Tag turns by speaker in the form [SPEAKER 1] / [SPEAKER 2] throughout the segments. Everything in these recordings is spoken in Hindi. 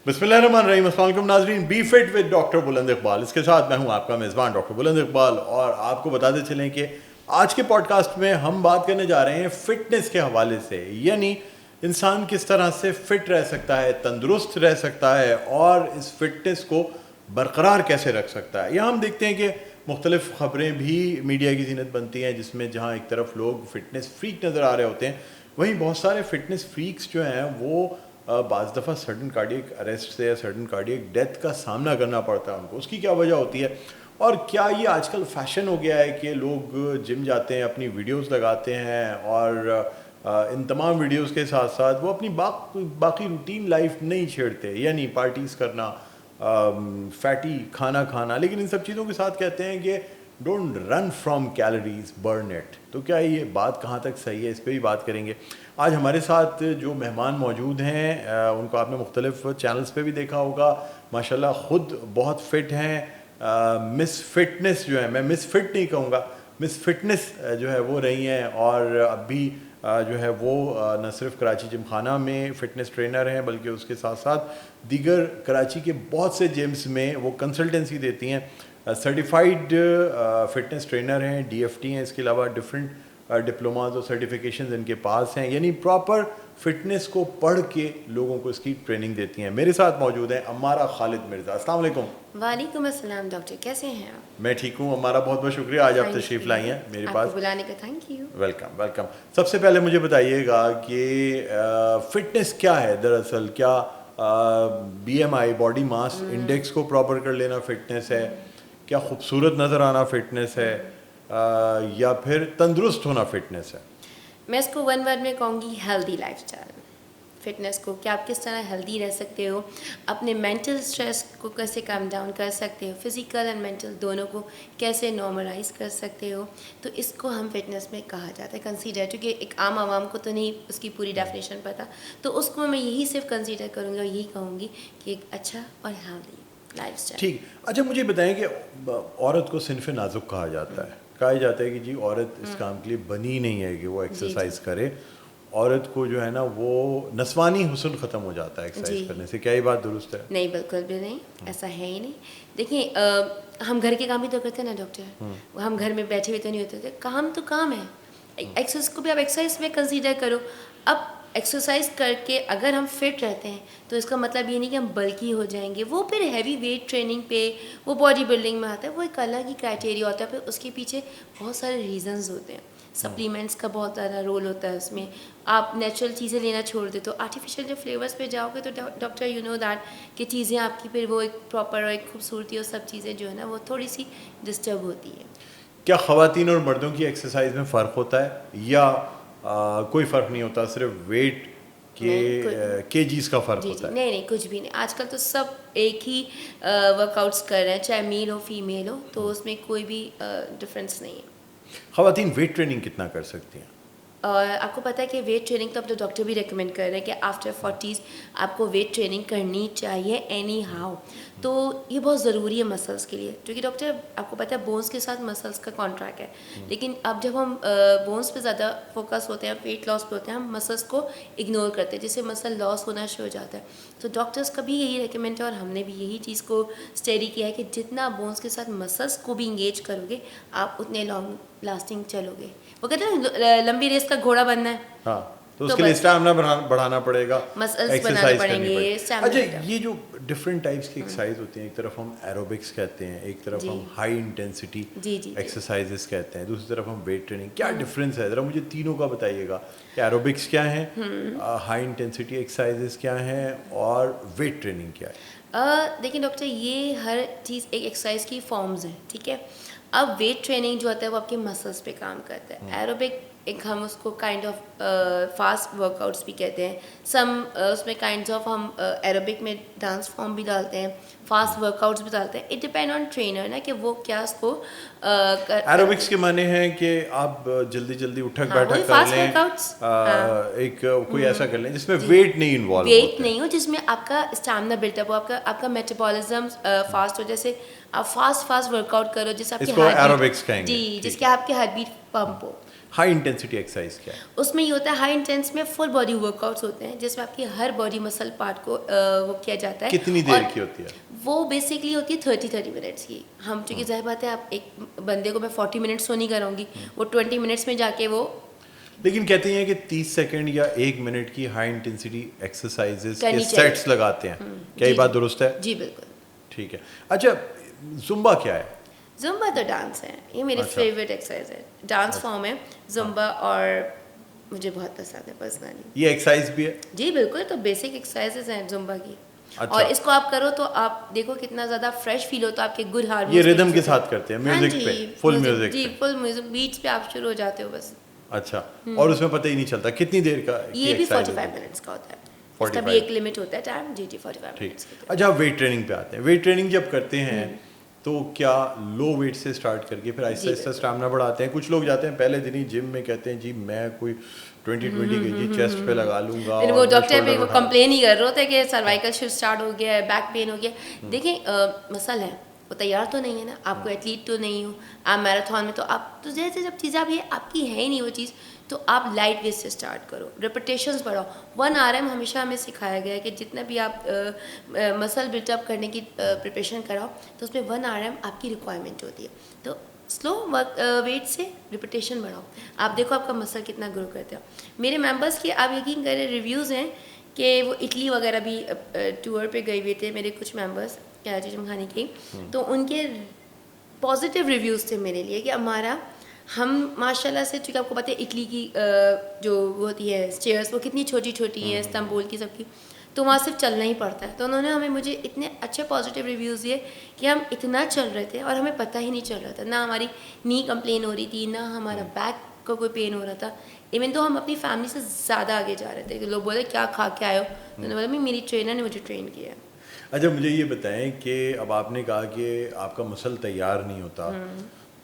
[SPEAKER 1] बिस्मिल्लाहिर्रहमानिर्रहीम। अस्सलाम वालेकुम नाज़रीन, B fit with doctor Buland Iqbal. इसके साथ मैं हूं आपका मेज़बान डॉक्टर बुलंद इकबाल और आपको बताते चलें कि आज के पॉडकास्ट में हम बात करने जा रहे हैं फ़िटनेस के हवाले से, यानी इंसान किस तरह से फ़िट रह सकता है, तंदुरुस्त रह सकता है और इस फिटनेस को बरकरार कैसे रख सकता है। यहाँ हम देखते हैं कि मुख्तलिफ़ ख़बरें भी मीडिया की ज़ीनत बनती हैं, जिसमें जहाँ एक तरफ लोग फ़िटनेस फ्रीक नज़र आ रहे होते हैं, वहीं बहुत सारे फ़िटनेस फ्रीक्स जो हैं वो बाज़ दफ़ा सडन कार्डियक अरेस्ट से या सडन कार्डियक डेथ का सामना करना पड़ता है उनको। उसकी क्या वजह होती है और क्या ये आजकल फ़ैशन हो गया है कि लोग जिम जाते हैं, अपनी वीडियोस लगाते हैं और इन तमाम वीडियोस के साथ साथ वो अपनी बाकी रूटीन लाइफ नहीं छेड़ते, यानी पार्टीज़ करना, फैटी खाना खाना, लेकिन इन सब चीज़ों के साथ कहते हैं कि don't run from calories, burn it. तो क्या ये बात कहाँ तक सही है, इस पर भी बात करेंगे। आज हमारे साथ जो मेहमान मौजूद हैं उनको आपने मुख्तलिफ चैनल्स पे भी देखा होगा। माशाल्लाह ख़ुद बहुत फ़िट हैं। मिस फिटनेस जो है, मैं मिस फिट नहीं कहूँगा, मिस फिटनेस जो है वो रही हैं और अभी जो है वो न सिर्फ कराची जिमखाना में फ़िटनेस ट्रेनर हैं बल्कि उसके साथ साथ दीगर कराची के बहुत से जिम्स में वो कंसल्टेंसी देती हैं। सर्टिफाइड फ़िटनेस ट्रेनर हैं, DFT हैं, इसके अलावा डिफरेंट डिप्लोमाज और सर्टिफिकेशंस इनके पास हैं, यानी प्रॉपर फ़िटनेस को पढ़ के लोगों को इसकी ट्रेनिंग देती हैं। मेरे साथ मौजूद हैं अम्मारा खालिद मिर्ज़ा। अस्सलाम वालेकुम।
[SPEAKER 2] वालेकुम अस्सलाम डॉक्टर, कैसे हैं आप?
[SPEAKER 1] मैं ठीक हूँ अम्मारा, बहुत बहुत शुक्रिया आज आप तशरीफ़ लाई हैं मेरे पास।
[SPEAKER 2] बुलाने का थैंक यू।
[SPEAKER 1] Welcome welcome. सबसे पहले मुझे बताइएगा कि फ़िटनेस क्या है दरअसल। क्या BMI बॉडी मास इंडेक्स को प्रॉपर कर लेना फ़िटनेस है? क्या खूबसूरत नज़र आना फ़िटनेस है? या फिर तंदुरुस्त होना फ़िटनेस है?
[SPEAKER 2] मैं इसको वन वर्ड में कहूँगी हेल्दी लाइफस्टाइल। फिटनेस को कि आप किस तरह हेल्दी रह सकते हो, अपने मेंटल स्ट्रेस को कैसे कम डाउन कर सकते हो, फिज़िकल एंड मेंटल दोनों को कैसे नॉर्मलाइज कर सकते हो, तो इसको हम फिटनेस में कहा जाता है कंसीडर। क्योंकि एक आम आवाम को तो नहीं उसकी पूरी डेफिनेशन पता, तो उसको मैं यही सिर्फ कंसीडर करूँगी और यही कहूँगी कि एक अच्छा और हेल्दी लाइफस्टाइल।
[SPEAKER 1] ठीक। अच्छा, मुझे बताएं कि औरत को सिनफ़े नाजुक कहा जाता है। कहा जाता है कि जी औरत इस काम के लिए बनी नहीं है कि वो एक्सरसाइज करे। औरत को जो है ना वो नस्वानी हुस्न ख़त्म हो जाता है एक्सरसाइज करने से। क्या ये बात दुरुस्त है?
[SPEAKER 2] नहीं, बिल्कुल भी नहीं, ऐसा है ही नहीं। देखिए हम घर के काम भी तो करते हैं ना डॉक्टर, हम घर में बैठे हुए तो नहीं होते थे। काम तो काम है, एक्सरसाइज को भी आप एक्सरसाइज में कंसीडर करो। अब एक्सरसाइज करके अगर हम फिट रहते हैं तो इसका मतलब ये नहीं कि हम बल्की हो जाएंगे। वो फिर हैवी वेट ट्रेनिंग पे, वो बॉडी बिल्डिंग में आता है, वो एक अलग ही क्राइटेरिया होता है। फिर उसके पीछे बहुत सारे रीजंस होते हैं। सप्लीमेंट्स का बहुत ज़्यादा रोल होता है उसमें। आप नेचुरल चीज़ें लेना छोड़ दे तो आर्टिफिशियल जो फ्लेवर्स पे जाओगे तो डॉक्टर यू नो दैट कि चीज़ें आपकी फिर वो एक प्रॉपर और एक खूबसूरती और सब चीज़ें जो है ना वो थोड़ी सी डिस्टर्ब होती है।
[SPEAKER 1] क्या ख़वातीन और मर्दों की एक्सरसाइज में फ़र्क होता है या कोई फ़र्क नहीं होता, सिर्फ वेट केजीज़ का फ़र्क होता है?
[SPEAKER 2] नहीं नहीं, कुछ भी नहीं। आजकल तो सब एक ही वर्कआउट्स कर रहे हैं, चाहे मेल हो फीमेल हो, तो उसमें कोई भी डिफरेंस नहीं है।
[SPEAKER 1] ख़वातीन वेट ट्रेनिंग कितना कर सकती हैं?
[SPEAKER 2] और आपको पता है कि वेट ट्रेनिंग तो अब तो डॉक्टर भी रेकमेंड कर रहे हैं कि आफ्टर 40s आपको वेट ट्रेनिंग करनी चाहिए एनी हाउ। तो ये बहुत ज़रूरी है मसल्स के लिए, क्योंकि डॉक्टर आपको पता है बोन्स के साथ मसल्स का कॉन्ट्रैक्ट है। लेकिन अब जब हम बोन्स पे ज़्यादा फोकस होते हैं, वेट लॉस पे होते हैं, हम मसल्स को इग्नोर करते हैं, जिससे मसल लॉस होना शुरू हो जाता है। तो डॉक्टर्स का भी यही रेकमेंड है और हमने भी यही चीज़ को स्टडी किया है कि जितना बोन्स के साथ मसल्स को भी इंगेज करोगे आप उतने लॉन्ग लास्टिंग चलोगे। वो कहते हैं लंबी रेस का घोड़ा बनना है,
[SPEAKER 1] हाँ, तो उसके लिए स्टैमिना बढ़ाना पड़ेगा,
[SPEAKER 2] मसल्स बनाने पड़ेंगे,
[SPEAKER 1] अच्छा, ये जो डिफरेंट टाइप्स की एक्सरसाइज होती हैं, एक तरफ हम एरोबिक्स कहते हैं, एक तरफ हम हाई इंटेंसिटी एक्सरसाइजेस कहते हैं, दूसरी तरफ हम वेट ट्रेनिंग। क्या डिफरेंस है, ज़रा मुझे तीनों का बताइएगा कि एरोबिक्स क्या है, हाई इंटेंसिटी एक्सरसाइजेस क्या हैं और वेट ट्रेनिंग क्या है?
[SPEAKER 2] देखिए डॉक्टर, ये हर चीज़ एक एक्सरसाइज की फॉर्म्स हैं, ठीक है। अब वेट ट्रेनिंग जो होता है वो आपके मसल्स पे काम करता है। एरोबिक एक हम उसको काइंड ऑफ फास्ट वर्कआउट्स भी कहते हैं। सम उसमें काइंड ऑफ हम एरोबिक में डांस फॉर्म भी डालते हैं, फास्ट वर्कआउट्स भी डालते हैं। इट डिपेंड ऑन ट्रेनर ना कि वो क्या उसको
[SPEAKER 1] एरोबिक्स के माने हैं कि आप जल्दी जल्दी उठक बैठक कर लें, एक कोई ऐसा कर लें जिसमें वेट नहीं इन्वॉल्व,
[SPEAKER 2] वेट नहीं हो, जिसमें आपका स्टैमिना बिल्टअप हो, आपका मेटाबॉलिज्म फास्ट हो। जैसे आप फास्ट वर्कआउट करो जिससे आपकी
[SPEAKER 1] एरोबिक्स कहेंगे,
[SPEAKER 2] जी, जिसके आपके हार्ट बीट पंप हो।
[SPEAKER 1] हाई इंटेंसिटी एक्सरसाइज क्या है?
[SPEAKER 2] उसमें ये होता है हाई इंटेंस में फुल बॉडी वर्कआउट्स होते हैं जिसमें आपकी हर बॉडी मसल पार्ट को वो किया जाता है।
[SPEAKER 1] कितनी देर की होती है?
[SPEAKER 2] वो बेसिकली होती है 30 मिनट्स की। हम चूँकि जाहिर बात है आप एक बंदे को मैं 40 मिनट्स तो नहीं कराऊंगी, वो 20 मिनट्स में जाके वो।
[SPEAKER 1] लेकिन कहते हैं कि 30 सेकंड या 1 मिनट की हाई इंटेंसिटी एक्सरसाइजेस के
[SPEAKER 2] करनी
[SPEAKER 1] सेट्स लगाते हैं, क्या ये
[SPEAKER 2] जी,
[SPEAKER 1] बात दुरुस्त है?
[SPEAKER 2] जी बिल्कुल।
[SPEAKER 1] ठीक है। अच्छा, जुम्बा क्या है?
[SPEAKER 2] जुम्बा तो डांस है, ये मेरी
[SPEAKER 1] अच्छा।
[SPEAKER 2] फेवरेट एक्सरसाइज है, डांस फॉर्म है जुम्बा, और मुझे बहुत पसंद है पर्सनली।
[SPEAKER 1] ये एक्सरसाइज भी है?
[SPEAKER 2] जी बिल्कुल, तो बेसिक एक्सरसाइजेस हैं जुम्बा की।
[SPEAKER 1] अच्छा।
[SPEAKER 2] और इसको आप करो तो आप देखो कितना ज़्यादा फ्रेश फील होता है, आपके गुड हार्मोन्स।
[SPEAKER 1] ये रिदम के साथ करते हैं, म्यूजिक पे, फुल म्यूजिक
[SPEAKER 2] जी,
[SPEAKER 1] पे?
[SPEAKER 2] फुल म्यूजिक, बीट्स पे आप शुरू हो जाते हो बस।
[SPEAKER 1] अच्छा, और उसमें पता ही नहीं चलता कितनी देर का
[SPEAKER 2] ये भी
[SPEAKER 1] exercise
[SPEAKER 2] 45
[SPEAKER 1] होती है?
[SPEAKER 2] मिनट्स का होता है,
[SPEAKER 1] 45
[SPEAKER 2] इसका भी एक लिमिट होता है टाइम। जी 45
[SPEAKER 1] ठीक।
[SPEAKER 2] मिनट्स का।
[SPEAKER 1] अच्छा, वेट ट्रेनिंग पे आते हैं। वेट ट्रेनिंग जब करते हैं तो क्या लो वेट से स्टार्ट करके फिर आहिस्ता आहिस्ता स्टैमिना बढ़ाते हैं? कुछ लोग जाते हैं पहले दिन ही जिम में, कहते हैं जी मैं कोई 20 केजी चेस्ट पे लगा लूंगा।
[SPEAKER 2] फिर वो
[SPEAKER 1] और
[SPEAKER 2] डॉक्टर
[SPEAKER 1] shoulder
[SPEAKER 2] पे वो
[SPEAKER 1] उठा-
[SPEAKER 2] कंप्लेन ही कर रहे होते हैं कि सर्वाइकल शिफ्ट स्टार्ट हो गया है, बैक पेन हो गया। देखिए मसल है, वो तैयार तो नहीं है ना, आपको एथलीट तो नहीं हो, आप मैराथन में तो आप तो जैसे जब चीज़ें आप ये आपकी है ही नहीं वो चीज़, तो आप लाइट वेट से स्टार्ट करो, रिपीटेशंस बढ़ाओ। 1 RM हमेशा हमें सिखाया गया है कि जितना भी आप मसल बिल्टअप करने की प्रिपरेशन कराओ तो उसमें 1 RM आपकी रिक्वायरमेंट होती है। तो स्लो वर्क वेट से रिपीटेशन बढ़ाओ, आप देखो आपका मसल कितना ग्रो करता है। मेरे मेंबर्स के आप यकीन करें रिव्यूज़ हैं कि वो इटली वगैरह भी टूर पे गए हुए थे मेरे कुछ मेंबर्स कराची जिम खाने के, तो उनके पॉजिटिव रिव्यूज़ थे मेरे लिए कि हमारा हम माशाल्लाह से, चूँकि आपको पता है इटली की जो वो होती है चेयर्स वो कितनी छोटी छोटी हैं, इस्तांबुल की सबकी, तो वहाँ सिर्फ चलना ही पड़ता है। तो उन्होंने हमें मुझे इतने अच्छे पॉजिटिव रिव्यूज़ दिए कि हम इतना चल रहे थे और हमें पता ही नहीं चल रहा था, ना हमारी नी कंप्लेन हो रही थी, ना हमारा बैक का कोई पेन हो रहा था। इवन तो हम अपनी फैमिली से ज़्यादा आगे जा रहे थे। लोग बोले क्या खा के आए हो, तो उन्होंने बोला मेरी ट्रेनर ने मुझे ट्रेन किया है।
[SPEAKER 1] अच्छा, मुझे ये बताएं कि अब आपने कहा कि आपका मसल तैयार नहीं होता,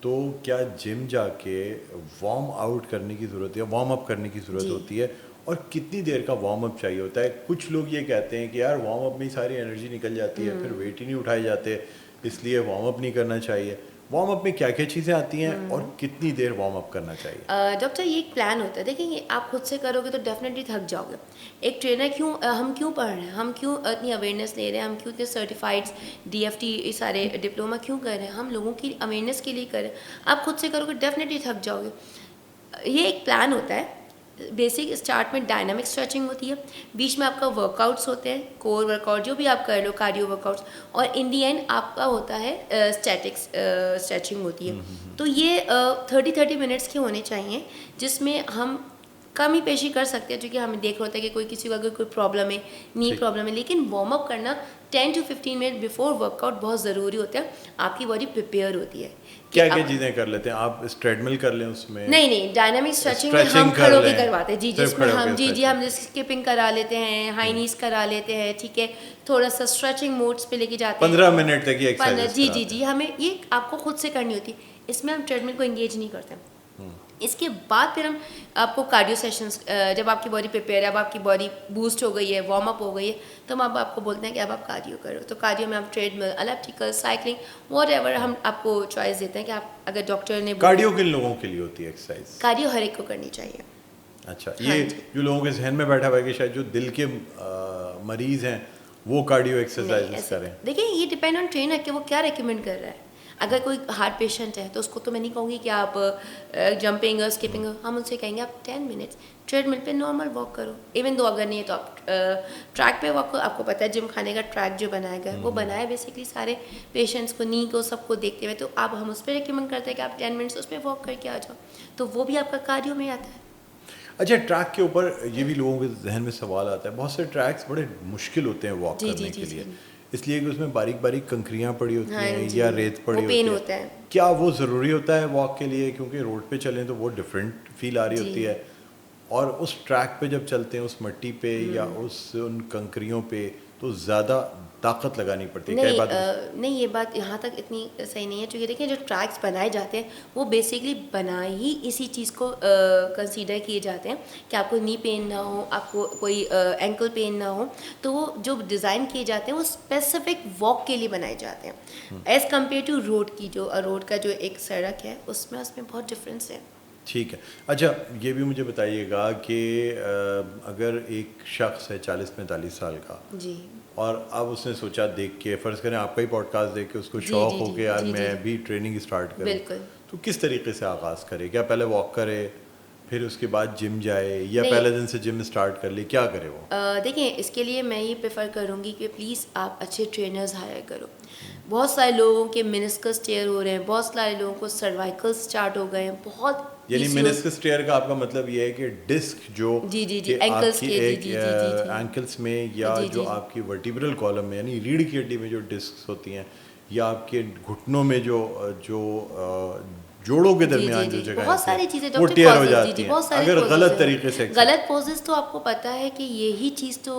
[SPEAKER 1] तो क्या जिम जाके वार्म आउट करने की ज़रूरत है, वार्म अप करने की ज़रूरत होती है? और कितनी देर का वार्म अप चाहिए होता है? कुछ लोग ये कहते हैं कि यार वार्म अप में ही सारी एनर्जी निकल जाती है, फिर वेट ही नहीं उठाए जाते, इसलिए वार्म अप नहीं करना चाहिए। वार्म अप में क्या क्या चीज़ें आती हैं और कितनी देर वार्म अप करना चाहिए?
[SPEAKER 2] डॉक्टर ये एक प्लान होता है, देखिए आप खुद से करोगे तो डेफिनेटली थक जाओगे। एक ट्रेनर हम क्यों पढ़ रहे हैं, हम क्यों इतनी अवेयरनेस ले रहे हैं, हम क्यों इतने सर्टिफाइड्स DFT ये सारे डिप्लोमा क्यों कर रहे हैं, हम लोगों की अवेयरनेस के लिए कर रहे हैं। आप खुद से करोगे डेफिनेटली थक जाओगे। ये एक प्लान होता है। बेसिक स्टार्ट में डायनामिक स्ट्रेचिंग होती है, बीच में आपका वर्कआउट्स होते हैं, कोर वर्कआउट जो भी आप कर लो, कार्डियो वर्कआउट्स, और इन दी एंड आपका होता है स्टैटिक्स स्ट्रेचिंग होती है। तो ये 30 मिनट्स के होने चाहिए, जिसमें हम कम ही पेशी कर सकते हैं, क्योंकि हमें देख रहा होता है कि कोई किसी को अगर कोई प्रॉब्लम है, नी प्रॉब्लम है, लेकिन वार्म अप करना 10 to 15 मिनट बिफोर वर्कआउट बहुत ज़रूरी होता है। आपकी बॉडी प्रिपेयर होती है।
[SPEAKER 1] क्या क्या चीज़ें कर लेते हैं आप? स्ट्रेडमिल कर लें उसमें?
[SPEAKER 2] नहीं, डायनामिक स्ट्रेचिंग में हम खड़े होकर करवाते हैं जी, जिसमें हम जी हम स्किपिंग करा लेते हैं, हाई नीज करा लेते हैं, ठीक है, थोड़ा सा स्ट्रेचिंग मोड्स पे लेके जाते हैं।
[SPEAKER 1] 15 मिनट तक ये एक्सरसाइज
[SPEAKER 2] जी हमें ये आपको खुद से करनी होती है, इसमें हम ट्रेडमिल को एंगेज नहीं करते। इसके बाद फिर हम आपको कार्डियो सेशंस, जब आपकी बॉडी प्रिपेयर है, अब आपकी बॉडी बूस्ट हो गई है, वार्म अप हो गई है, तो हम अब आपको बोलते हैं कि अब आप कार्डियो करो। तो कार्डियो में आप ट्रेडमिल, एलिप्टिकल, साइकिलिंग, व्हाटएवर हम आपको चॉइस देते हैं कि आप, अगर डॉक्टर ने
[SPEAKER 1] कार्डियो किन लोगों के लिए होती है एक्सरसाइज?
[SPEAKER 2] कार्डियो हर एक को करनी चाहिए।
[SPEAKER 1] अच्छा, ये जो लोगों के जहन में बैठा हुआ है कि शायद जो दिल के मरीज हैं वो कार्डियो एक्सरसाइज करें।
[SPEAKER 2] देखिए ये डिपेंड ऑन ट्रेनर कि वो क्या रिकमेंड कर रहा है। अगर कोई हार्ट पेशेंट है तो उसको तो मैं नहीं कहूँगी कि आप जंपिंग और स्किपिंग, हम उनसे कहेंगे आप 10 मिनट्स ट्रेडमिल पे नॉर्मल वॉक करो। इवन दो अगर नहीं है तो आप ट्रैक पे वॉक करो। आपको पता है जिम खाने का ट्रैक जो बनाया गया वो बनाया बेसिकली सारे पेशेंट्स को, नी को, सबको देखते हुए, तो आप हम उस पर रिकमेंड करते हैं कि आप 10 मिनट्स उस पर वॉक करके आ जाओ, तो वो भी आपका कार्डियो में आता है।
[SPEAKER 1] अच्छा, ट्रैक के ऊपर ये भी लोगों के जहन में सवाल आता है, बहुत से ट्रैक्स बड़े मुश्किल होते हैं वॉक करने के लिए, इसलिए कि उसमें बारीक बारीक कंकरियाँ पड़ी होती हैं या रेत पड़ी होती है। क्या वो ज़रूरी होता है वॉक के लिए? क्योंकि रोड पे चलें तो वो डिफरेंट फील आ रही होती है, और उस ट्रैक पे जब चलते हैं उस मिट्टी पे या उन कंकरियों पे तो ज़्यादा ताकत लगानी पड़ती है।
[SPEAKER 2] नहीं, ये बात यहाँ तक इतनी सही नहीं है, क्योंकि देखिए जो ट्रैक्स बनाए जाते हैं वो बेसिकली बनाए ही इसी चीज़ को कंसीडर किए जाते हैं कि आपको नी पेन ना हो, आपको कोई एंकल पेन ना हो, तो वो जो डिज़ाइन किए जाते हैं वो स्पेसिफिक वॉक के लिए बनाए जाते हैं, एज़ कम्पेयर टू रोड की। जो रोड का जो एक सड़क है उसमें बहुत डिफरेंस है।
[SPEAKER 1] ठीक है। अच्छा, ये भी मुझे बताइएगा कि अगर एक शख्स है 40-45 साल का
[SPEAKER 2] जी
[SPEAKER 1] और अब उसने सोचा देख के, फ़र्ज़ करें आपका ही पॉडकास्ट देख के उसको
[SPEAKER 2] जी
[SPEAKER 1] शौक़
[SPEAKER 2] जी
[SPEAKER 1] हो
[SPEAKER 2] जी
[SPEAKER 1] कि यार
[SPEAKER 2] जी जी
[SPEAKER 1] मैं भी ट्रेनिंग स्टार्ट करूं,
[SPEAKER 2] बिल्कुल।
[SPEAKER 1] तो किस तरीके से आगाज़ करे? क्या पहले वॉक करे, फिर उसके बाद जिम जाए, या
[SPEAKER 2] नहीं,
[SPEAKER 1] पहले दिन से जिम स्टार्ट कर ले, क्या करे वो?
[SPEAKER 2] देखिए इसके लिए मैं ये प्रेफर करूँगी कि प्लीज़ आप अच्छे ट्रेनर्स हायर करो। बहुत सारे लोगों के मेनिस्कस टेयर हो रहे हैं, बहुत सारे लोगों को सर्वाइकल स्टार्ट हो गए हैं, बहुत
[SPEAKER 1] यानी
[SPEAKER 2] PCOS।
[SPEAKER 1] मेनिस्कस टेयर का आपका मतलब ये है कि डिस्क जो
[SPEAKER 2] जी जी जी
[SPEAKER 1] कि
[SPEAKER 2] एंकल्स
[SPEAKER 1] आपकी
[SPEAKER 2] के जी
[SPEAKER 1] एक
[SPEAKER 2] जी जी जी जी
[SPEAKER 1] एंकल्स में, या
[SPEAKER 2] जी
[SPEAKER 1] जो
[SPEAKER 2] जी
[SPEAKER 1] आपकी वर्टिब्रल कॉलम में यानी रीढ़ की हड्डी में जो डिस्क होती हैं, या आपके घुटनों में जो जोड़ों के
[SPEAKER 2] जी जी
[SPEAKER 1] दरमियान जो
[SPEAKER 2] जी
[SPEAKER 1] जगह
[SPEAKER 2] बहुत
[SPEAKER 1] होती है
[SPEAKER 2] सारी चीज़ें
[SPEAKER 1] वो
[SPEAKER 2] डॉक्टर
[SPEAKER 1] टेयर हो
[SPEAKER 2] कॉजेज जी
[SPEAKER 1] जाती
[SPEAKER 2] जी
[SPEAKER 1] हैं
[SPEAKER 2] बहुत सारे
[SPEAKER 1] अगर
[SPEAKER 2] कॉजेज
[SPEAKER 1] गलत
[SPEAKER 2] हैं।
[SPEAKER 1] तरीके से exercise।
[SPEAKER 2] गलत पोजेस तो आपको पता है कि यही चीज़ तो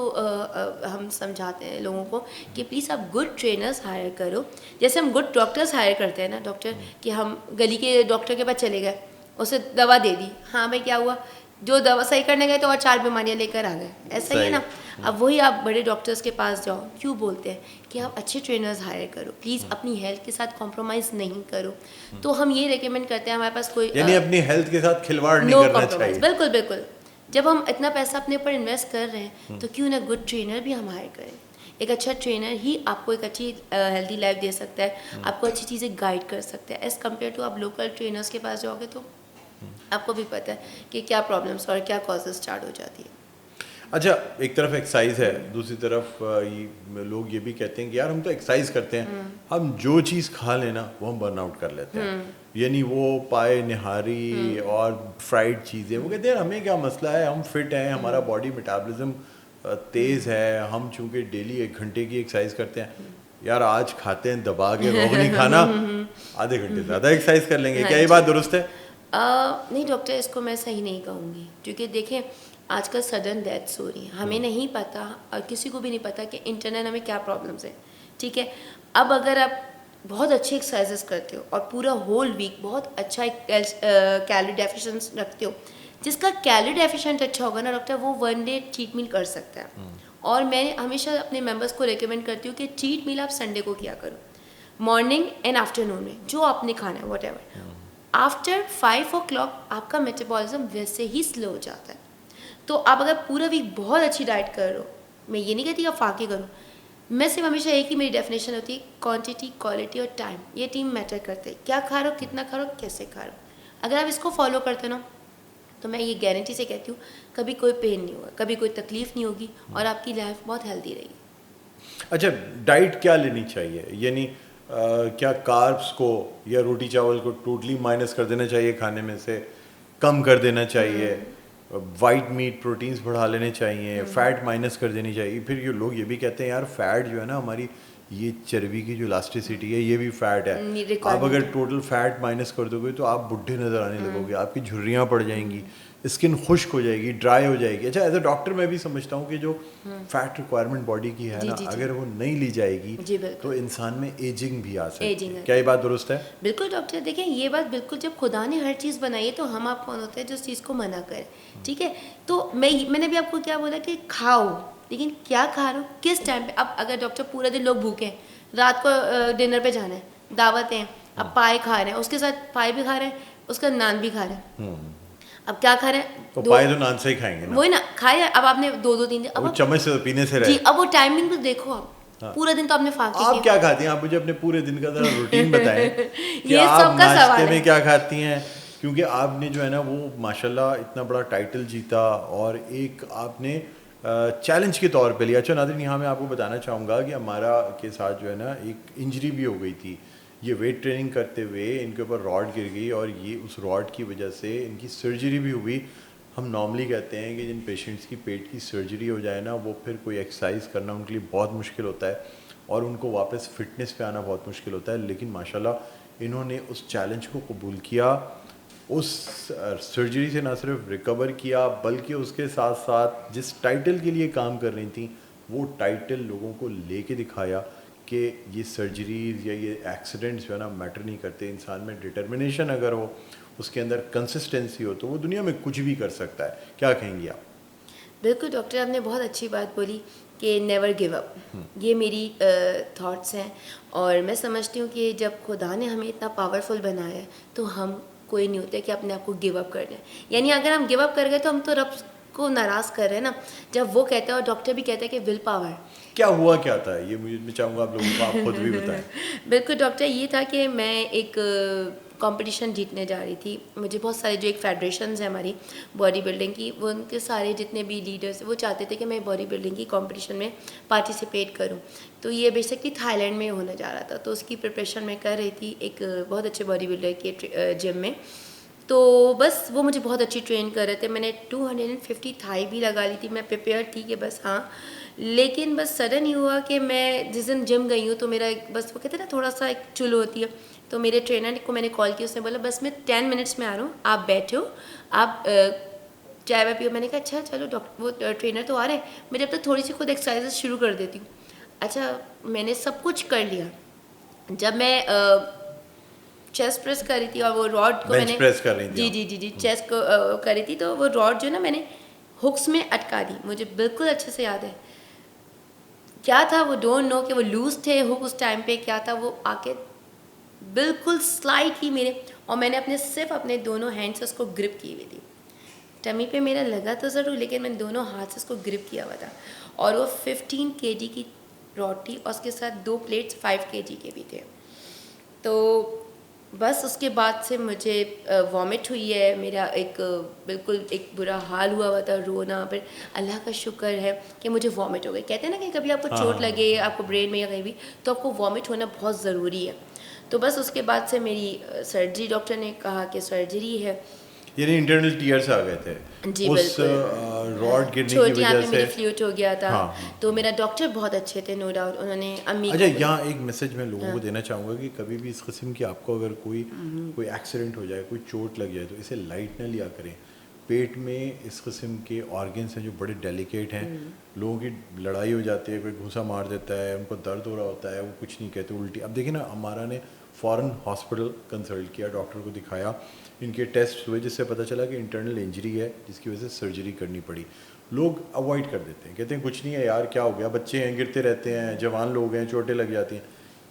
[SPEAKER 2] हम समझाते हैं लोगों को कि प्लीज़ आप गुड ट्रेनर्स हायर करो। जैसे हम गुड डॉक्टर्स हायर करते हैं ना डॉक्टर, कि हम गली के डॉक्टर के पास चले गए, उसे दवा दे दी, हाँ भाई क्या हुआ, जो दवा सही करने गए तो और 4 बीमारियां लेकर आ गए, ऐसा ही है
[SPEAKER 1] सही।
[SPEAKER 2] ना। अब वही आप बड़े डॉक्टर्स के पास जाओ, क्यों बोलते हैं कि आप अच्छे ट्रेनर्स हायर करो, प्लीज़ अपनी हेल्थ के साथ कॉम्प्रोमाइज़ नहीं करो। तो हम ये रेकमेंड करते हैं, हमारे पास कोई
[SPEAKER 1] यानी अपनी हेल्थ के साथ खिलवाड़ नहीं
[SPEAKER 2] नो
[SPEAKER 1] करना
[SPEAKER 2] कॉम्प्रोमाइज़,
[SPEAKER 1] चाहिए।
[SPEAKER 2] बिल्कुल बिल्कुल। जब हम इतना पैसा अपने ऊपर इन्वेस्ट कर रहे हैं तो क्यों ना गुड ट्रेनर भी हम हायर करें। एक अच्छा ट्रेनर ही आपको एक अच्छी हेल्दी लाइफ दे सकता है, आपको अच्छी चीज़ें गाइड कर सकता है, एज़ कम्पेयर टू आप लोकल ट्रेनर्स के पास जाओगे तो आपको भी पता है कि क्या प्रॉब्लम्स और क्या कॉजेज स्टार्ट हो जाती है।
[SPEAKER 1] अच्छा, एक तरफ एक्सरसाइज है, दूसरी तरफ लोग ये भी कहते हैं कि यार हम तो एक्सरसाइज करते हैं, हम जो चीज़ खा लेना वो हम बर्नआउट कर लेते हैं। यानी वो पाए निहारी और फ्राइड चीज़ें, वो कहते हैं हमें क्या मसला है, हम फिट हैं, हमारा बॉडी मेटाबॉलिज्म तेज़ है, हम चूँकि डेली 1 घंटे की एक्सरसाइज करते हैं, यार आज खाते हैं दबा के, रोग नहीं खाना, आधे घंटे ज़्यादा एक्सरसाइज कर लेंगे,
[SPEAKER 2] हाँ
[SPEAKER 1] क्या ये
[SPEAKER 2] जी।
[SPEAKER 1] बात दुरुस्त है?
[SPEAKER 2] नहीं डॉक्टर, इसको मैं सही नहीं कहूँगी, क्योंकि देखें आजकल सडन डेथ्स हो रही हैं, हमें नहीं पता और किसी को भी नहीं पता कि इंटरनल हमें क्या प्रॉब्लम्स हैं, ठीक है। अब अगर आप बहुत अच्छी एक्सरसाइजेस करते हो और पूरा होल वीक बहुत अच्छा एक कैलोरी डेफिशिएंस रखते हो, जिसका कैलोरी डेफिशिएंट अच्छा होगा ना डॉक्टर, वो 1 डे चीट मील कर सकता है। और मैं हमेशा अपने मेंबर्स को रिकमेंड करती हूँ कि चीट मील आप संडे को किया करो, मॉर्निंग एंड आफ्टरनून में जो आपने खाना है वट एवर। आफ्टर 5 o'clock आपका मेटाबॉलिज्म वैसे ही स्लो हो जाता है। तो आप अगर पूरा वीक बहुत अच्छी डाइट कर रहे हो, मैं ये नहीं कहती आप फाके करो, मैं सिर्फ हमेशा एक ही मेरी डेफिनेशन होती है, क्वांटिटी, क्वालिटी और टाइम, ये टीम मैटर करते हैं। क्या खा रहे हो, कितना खा रहे हो, कैसे खा रहे हो। अगर आप इसको फॉलो करते हो ना, तो मैं ये गारंटी से कहती हूँ कभी कोई पेन नहीं होगा, कभी कोई तकलीफ नहीं होगी और आपकी लाइफ बहुत हेल्दी रहेगी।
[SPEAKER 1] अच्छा, डाइट क्या लेनी चाहिए? यानी क्या कार्ब्स को या रोटी चावल को टोटली माइनस कर देना चाहिए खाने में से, कम कर देना चाहिए, वाइट मीट प्रोटीन्स बढ़ा लेने चाहिए, फैट माइनस कर देनी चाहिए? फिर ये लोग ये भी कहते हैं यार फैट जो है ना हमारी, ये चर्बी की जो इलास्टिसिटी है ये भी फैट है, आप अगर टोटल फैट माइनस कर दोगे तो आप बुढ़े नज़र आने लगोगे, आपकी झुर्रियाँ पड़ जाएंगी, स्किन खुश्क हो जाएगी, ड्राई हो जाएगी। अच्छा, एज अ डॉक्टर मैं भी समझता हूँ कि जो फैट रिक्वायरमेंट बॉडी की है ना, अगर वो नहीं ली जाएगी तो इंसान में एजिंग भी आ सकती है। क्या ये बात दुरुस्त है?
[SPEAKER 2] बिल्कुल डॉक्टर, देखें ये बात बिल्कुल, जब खुदा ने हर चीज़ बनाई है तो हम आप कौन होते हैं जो उस चीज़ को मना करें, ठीक है। तो मैंने भी आपको क्या बोला कि खाओ, लेकिन क्या खा रहे हो, किस टाइम पे। अब अगर डॉक्टर पूरा दिन लोग भूखे हैं, रात को डिनर पे जाना है, दावतें हैं, अब पाए खा रहे हैं, उसके साथ पाए भी खा रहे हैं, उसका नान भी खा रहे हैं, अब क्या खा रहे हैं,
[SPEAKER 1] तो पाए तो नान से ही खाएंगे ना,
[SPEAKER 2] वही ना खाए। अब आपने 2-2-3 दिन, अब
[SPEAKER 1] चम्मच से पीने से रहे
[SPEAKER 2] जी, अब वो टाइमिंग तो देखो आप, पूरा दिन तो आपने फाके
[SPEAKER 1] आप क्या खाती हैं? आप मुझे अपने पूरे दिन का जरा रूटीन बताएं कि
[SPEAKER 2] ये
[SPEAKER 1] आप
[SPEAKER 2] सबका सवाल
[SPEAKER 1] नाश्ते
[SPEAKER 2] है।
[SPEAKER 1] में क्या खाती हैं, क्योंकि आपने जो है ना वो माशाल्लाह इतना बड़ा टाइटल जीता और एक आपने चैलेंज के तौर पे लिया। अच्छा नाज़रीन, यहाँ मैं आपको बताना चाहूँगा कि हमारा के साथ जो है ना एक इंजरी भी हो गई थी। ये वेट ट्रेनिंग करते हुए इनके ऊपर रॉड गिर गई और ये उस रॉड की वजह से इनकी सर्जरी भी हुई। हम नॉर्मली कहते हैं कि जिन पेशेंट्स की पेट की सर्जरी हो जाए ना, वो फिर कोई एक्सरसाइज करना उनके लिए बहुत मुश्किल होता है और उनको वापस फिटनेस पे आना बहुत मुश्किल होता है। लेकिन माशाल्लाह इन्होंने उस चैलेंज को कबूल किया, उस सर्जरी से ना सिर्फ रिकवर किया बल्कि उसके साथ साथ जिस टाइटल के लिए काम कर रही थी वो टाइटल लोगों को लेके दिखाया कि ये सर्जरीज या ये एक्सीडेंट्स जो है ना मैटर नहीं करते। इंसान में डिटर्मिनेशन अगर हो, उसके अंदर कंसिस्टेंसी हो, तो वो दुनिया में कुछ भी कर सकता है। क्या कहेंगी आप?
[SPEAKER 2] बिल्कुल डॉक्टर, आपने बहुत अच्छी बात बोली कि नेवर गिव अप, ये मेरी थॉट्स हैं। और मैं समझती हूँ कि जब खुदा ने हमें इतना पावरफुल बनाया है तो हम कोई नहीं होता है कि अपने आप को गिव अप कर दें। यानी अगर हम गिव अप कर गए तो हम तो रब को नाराज़ कर रहे हैं ना। जब वो कहता है और डॉक्टर भी कहता है कि विल पावर।
[SPEAKER 1] क्या हुआ क्या था ये मुझे, मैं चाहूँगा आप लोगों को आप खुद भी बताएं।
[SPEAKER 2] बिल्कुल डॉक्टर, ये था कि मैं एक कंपटीशन जीतने जा रही थी। मुझे बहुत सारे जो एक फेडरेशंस है हमारी बॉडी बिल्डिंग की, वो उनके सारे जितने भी लीडर्स वो चाहते थे कि मैं बॉडी बिल्डिंग की कंपटीशन में पार्टिसिपेट करूं। तो ये बेसिकली थाईलैंड में होने जा रहा था, तो उसकी प्रिपरेशन मैं कर रही थी एक बहुत अच्छे बॉडी बिल्डर के जिम में। तो बस वो मुझे बहुत अच्छी ट्रेन कर रहे थे। मैंने 250 थाई भी लगा ली थी, मैं प्रिपेयर थी कि बस हाँ। लेकिन बस सडन ही हुआ कि मैं जिस दिन जिम गई हूँ तो मेरा बस वो कहते हैं ना थोड़ा सा एक चुल होती है, तो मेरे ट्रेनर को मैंने कॉल किया, उसने बोला बस मैं 10 मिनट्स में आ रहा हूँ, आप बैठो, आप चाय वाय पियो। मैंने कहा अच्छा चलो डॉक्टर, वो ट्रेनर तो आ रहे हैं, मैं जब तक थोड़ी सी खुद एक्सरसाइज शुरू कर देती हूँ। अच्छा मैंने सब कुछ कर लिया। जब मैं चेस्ट प्रेस कर रही थी और वो रॉड को मैंने
[SPEAKER 1] प्रेस कर रही थी
[SPEAKER 2] जी चेस्ट को कर रही थी, तो वो रॉड जो है ना मैंने हुक्स में अटका दी। मुझे बिल्कुल अच्छे से याद है क्या था वो, डोंट नो कि वो लूज थे हुक उस टाइम पे, क्या था वो आके बिल्कुल स्लाइटली मेरे, और मैंने अपने सिर्फ अपने दोनों हैंड से उसको ग्रिप की हुई थी। टमी पे मेरा लगा तो ज़रूर, लेकिन मैंने दोनों हाथ से उसको ग्रिप किया हुआ था। और वो 15 kg की रॉड थी और उसके साथ 2 प्लेट्स 5 kg के भी थे। तो बस उसके बाद से मुझे वॉमिट हुई है, मेरा एक बिल्कुल एक बुरा हाल हुआ था, रोना। फिर अल्लाह का शुक्र है कि मुझे वॉमिट हो गई। कहते हैं ना कि कभी आपको चोट लगे आपको ब्रेन में या कहीं भी, तो आपको वॉमिट होना बहुत ज़रूरी है। तो बस उसके बाद से मेरी सर्जरी, डॉक्टर ने कहा कि सर्जरी है।
[SPEAKER 1] यानी इंटरनल टीयर्स आ गए थे
[SPEAKER 2] जी
[SPEAKER 1] उस रॉड गिरने की
[SPEAKER 2] छोटी यहाँ
[SPEAKER 1] वजह
[SPEAKER 2] पे
[SPEAKER 1] से।
[SPEAKER 2] मेरी फ्लूट हो गया था।
[SPEAKER 1] हाँ।
[SPEAKER 2] तो मेरा डॉक्टर बहुत अच्छे थे, नो डाउट। उन्होंने अम्मी
[SPEAKER 1] अच्छा यहाँ एक मैसेज मैं लोगों को देना चाहूँगा कि कभी भी इस किस्म की आपको अगर कोई एक्सीडेंट हो जाए, कोई चोट लग जाए, तो इसे लाइट ना लिया करें। पेट में इस किस्म के ऑर्गन्स हैं जो बड़े डेलिकेट हैं। लोगों की लड़ाई हो जाती है, कोई घूसा मार देता है, उनको दर्द हो रहा होता है, वो कुछ नहीं कहते, उल्टी। अब देखिए ना, हमारा ने फ़ौरन हॉस्पिटल कंसल्ट किया, डॉक्टर को दिखाया, इनके टेस्ट हुए, जिससे पता चला कि इंटरनल इंजरी है जिसकी वजह से सर्जरी करनी पड़ी। लोग अवॉइड कर देते हैं, कहते हैं कुछ नहीं है यार, क्या हो गया, बच्चे हैं, गिरते रहते हैं, जवान लोग हैं, चोटें लग जाती हैं।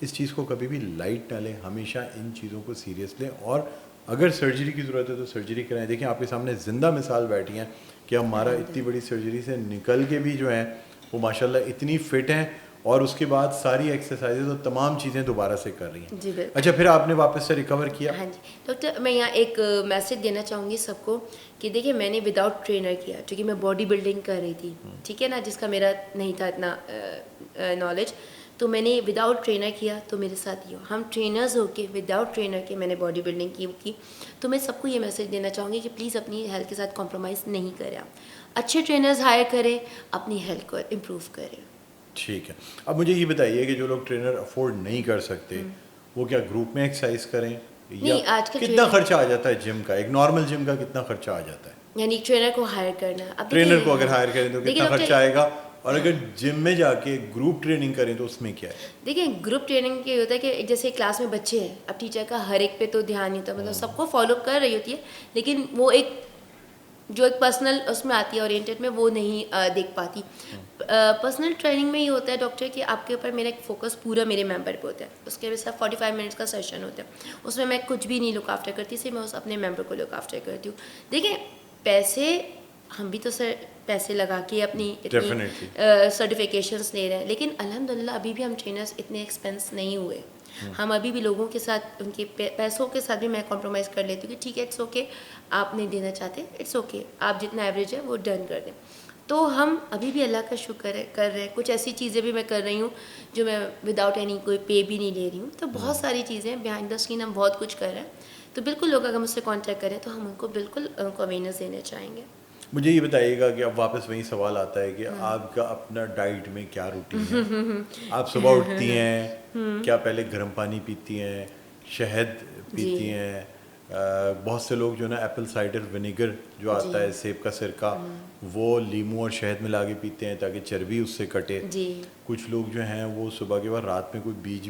[SPEAKER 1] इस चीज़ को कभी भी लाइट ना लें, हमेशा इन चीज़ों को सीरियस लें, और अगर सर्जरी की ज़रूरत है तो सर्जरी कराएं। देखिए आपके सामने ज़िंदा मिसाल बैठी हैं कि हमारा इतनी बड़ी सर्जरी से निकल के भी जो हैं वो माशाल्लाह इतनी फ़िट हैं, और उसके बाद सारी एक्सरसाइजेज और तमाम चीज़ें दोबारा से कर रही हैं।
[SPEAKER 2] जी बिल्कुल।
[SPEAKER 1] अच्छा, फिर आपने वापस से रिकवर किया?
[SPEAKER 2] हाँ जी डॉक्टर, मैं यहाँ एक मैसेज देना चाहूँगी सबको कि देखिए मैंने विदाउट ट्रेनर किया, क्योंकि मैं बॉडी बिल्डिंग कर रही थी, ठीक है ना, जिसका मेरा नहीं था इतना नॉलेज। तो मैंने विदाउट ट्रेनर किया, तो मेरे साथ ही हो। हम ट्रेनर्स होके विदाउट ट्रेनर के मैंने बॉडी बिल्डिंग की। तो मैं सबको ये मैसेज देना चाहूँगी कि प्लीज़ अपनी हेल्थ के साथ कॉम्प्रोमाइज़ नहीं करें। आप अच्छे ट्रेनर्स हायर करें, अपनी हेल्थ को इम्प्रूव करें।
[SPEAKER 1] ठीक है। अब मुझे ये बताइए कि जो लोग ट्रेनर अफोर्ड नहीं कर सकते, वो क्या ग्रुप में एक्सरसाइज करें, या
[SPEAKER 2] नहीं, आजकल
[SPEAKER 1] कितना खर्चा आ जाता है जिम का, एक नॉर्मल जिम का कितना खर्चा आ जाता है?
[SPEAKER 2] यानी ट्रेनर को हायर करना। अब
[SPEAKER 1] ट्रेनर को अगर हायर करें तो कितना
[SPEAKER 2] डॉक्टर,
[SPEAKER 1] खर्चा आएगा, और अगर जिम में जाके ग्रुप ट्रेनिंग करें तो उसमें क्या है?
[SPEAKER 2] देखिए ग्रुप ट्रेनिंग के होता है कि जैसे क्लास में बच्चे हैं, अब टीचर का हर एक पे तो ध्यान नहीं होता, मतलब सबको फॉलो कर रही होती है, लेकिन वो एक जो एक पर्सनल उसमें आती है ओरिएंटेड में, वो नहीं देख पाती। पर्सनल ट्रेनिंग में ये होता है डॉक्टर कि आपके ऊपर मेरा एक फोकस पूरा मेरे मेंबर पे होता है। उसके वजह से 45 मिनट्स का सेशन होता है, उसमें मैं कुछ भी नहीं लुक आफ्टर करती, सिर्फ मैं उस अपने मेंबर को लुक आफ्टर करती हूँ। देखिए पैसे हम भी तो सर पैसे लगा के अपनी सर्टिफिकेशंस ले रहे हैं, लेकिन अल्हम्दुलिल्लाह अभी भी हम ट्रेनर्स इतने एक्सपेंस नहीं हुए। हम अभी भी लोगों के साथ उनके पैसों के साथ भी मैं कॉम्प्रोमाइज़ कर लेती हूँ कि ठीक है, इट्स ओके, आप नहीं देना चाहते, इट्स ओके, आप जितना एवरेज है वो डन कर दें। तो हम अभी भी अल्लाह का शुक्र है कर रहे हैं। कुछ ऐसी चीज़ें भी मैं कर रही हूँ जो मैं विदाउट एनी कोई पे भी नहीं ले रही हूँ। तो बहुत सारी चीज़ें बिहाइंड द स्क्रीन हम बहुत कुछ कर रहे हैं। तो बिल्कुल लोग अगर मुझसे कॉन्टैक्ट करें तो हम उनको बिल्कुल अवेयरनेस देना चाहेंगे।
[SPEAKER 1] मुझे ये बताइएगा कि अब वापस वही सवाल आता है कि आपका अपना डाइट में क्या रूटीन है? आप सुबह उठती हैं, क्या पहले गर्म पानी पीती हैं, शहद पीती हैं? बहुत से लोग जो ना एप्पल साइडर विनेगर जो आता है, सेब का सिरका, वो लीमू और शहद मिला के पीते हैं ताकि चर्बी उससे कटे। कुछ लोग जो हैं वो सुबह के बाद रात में कोई बीज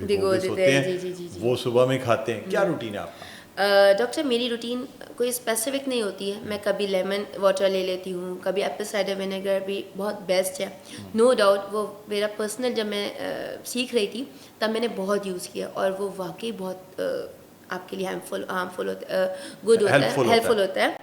[SPEAKER 1] भिगो के सोते हैं, वो सुबह में खाते हैं। क्या रूटीन है आपका?
[SPEAKER 2] डॉक्टर मेरी रूटीन कोई स्पेसिफिक नहीं होती है। मैं कभी लेमन वाटर ले लेती हूँ, कभी एप्पल साइडर विनेगर भी बहुत बेस्ट है, नो डाउट। वो मेरा पर्सनल, जब मैं सीख रही थी तब मैंने बहुत यूज़ किया और वो वाकई बहुत आपके लिए हार्मफुल होता गुड होता है,
[SPEAKER 1] Helpful
[SPEAKER 2] हेल्पफुल होता है।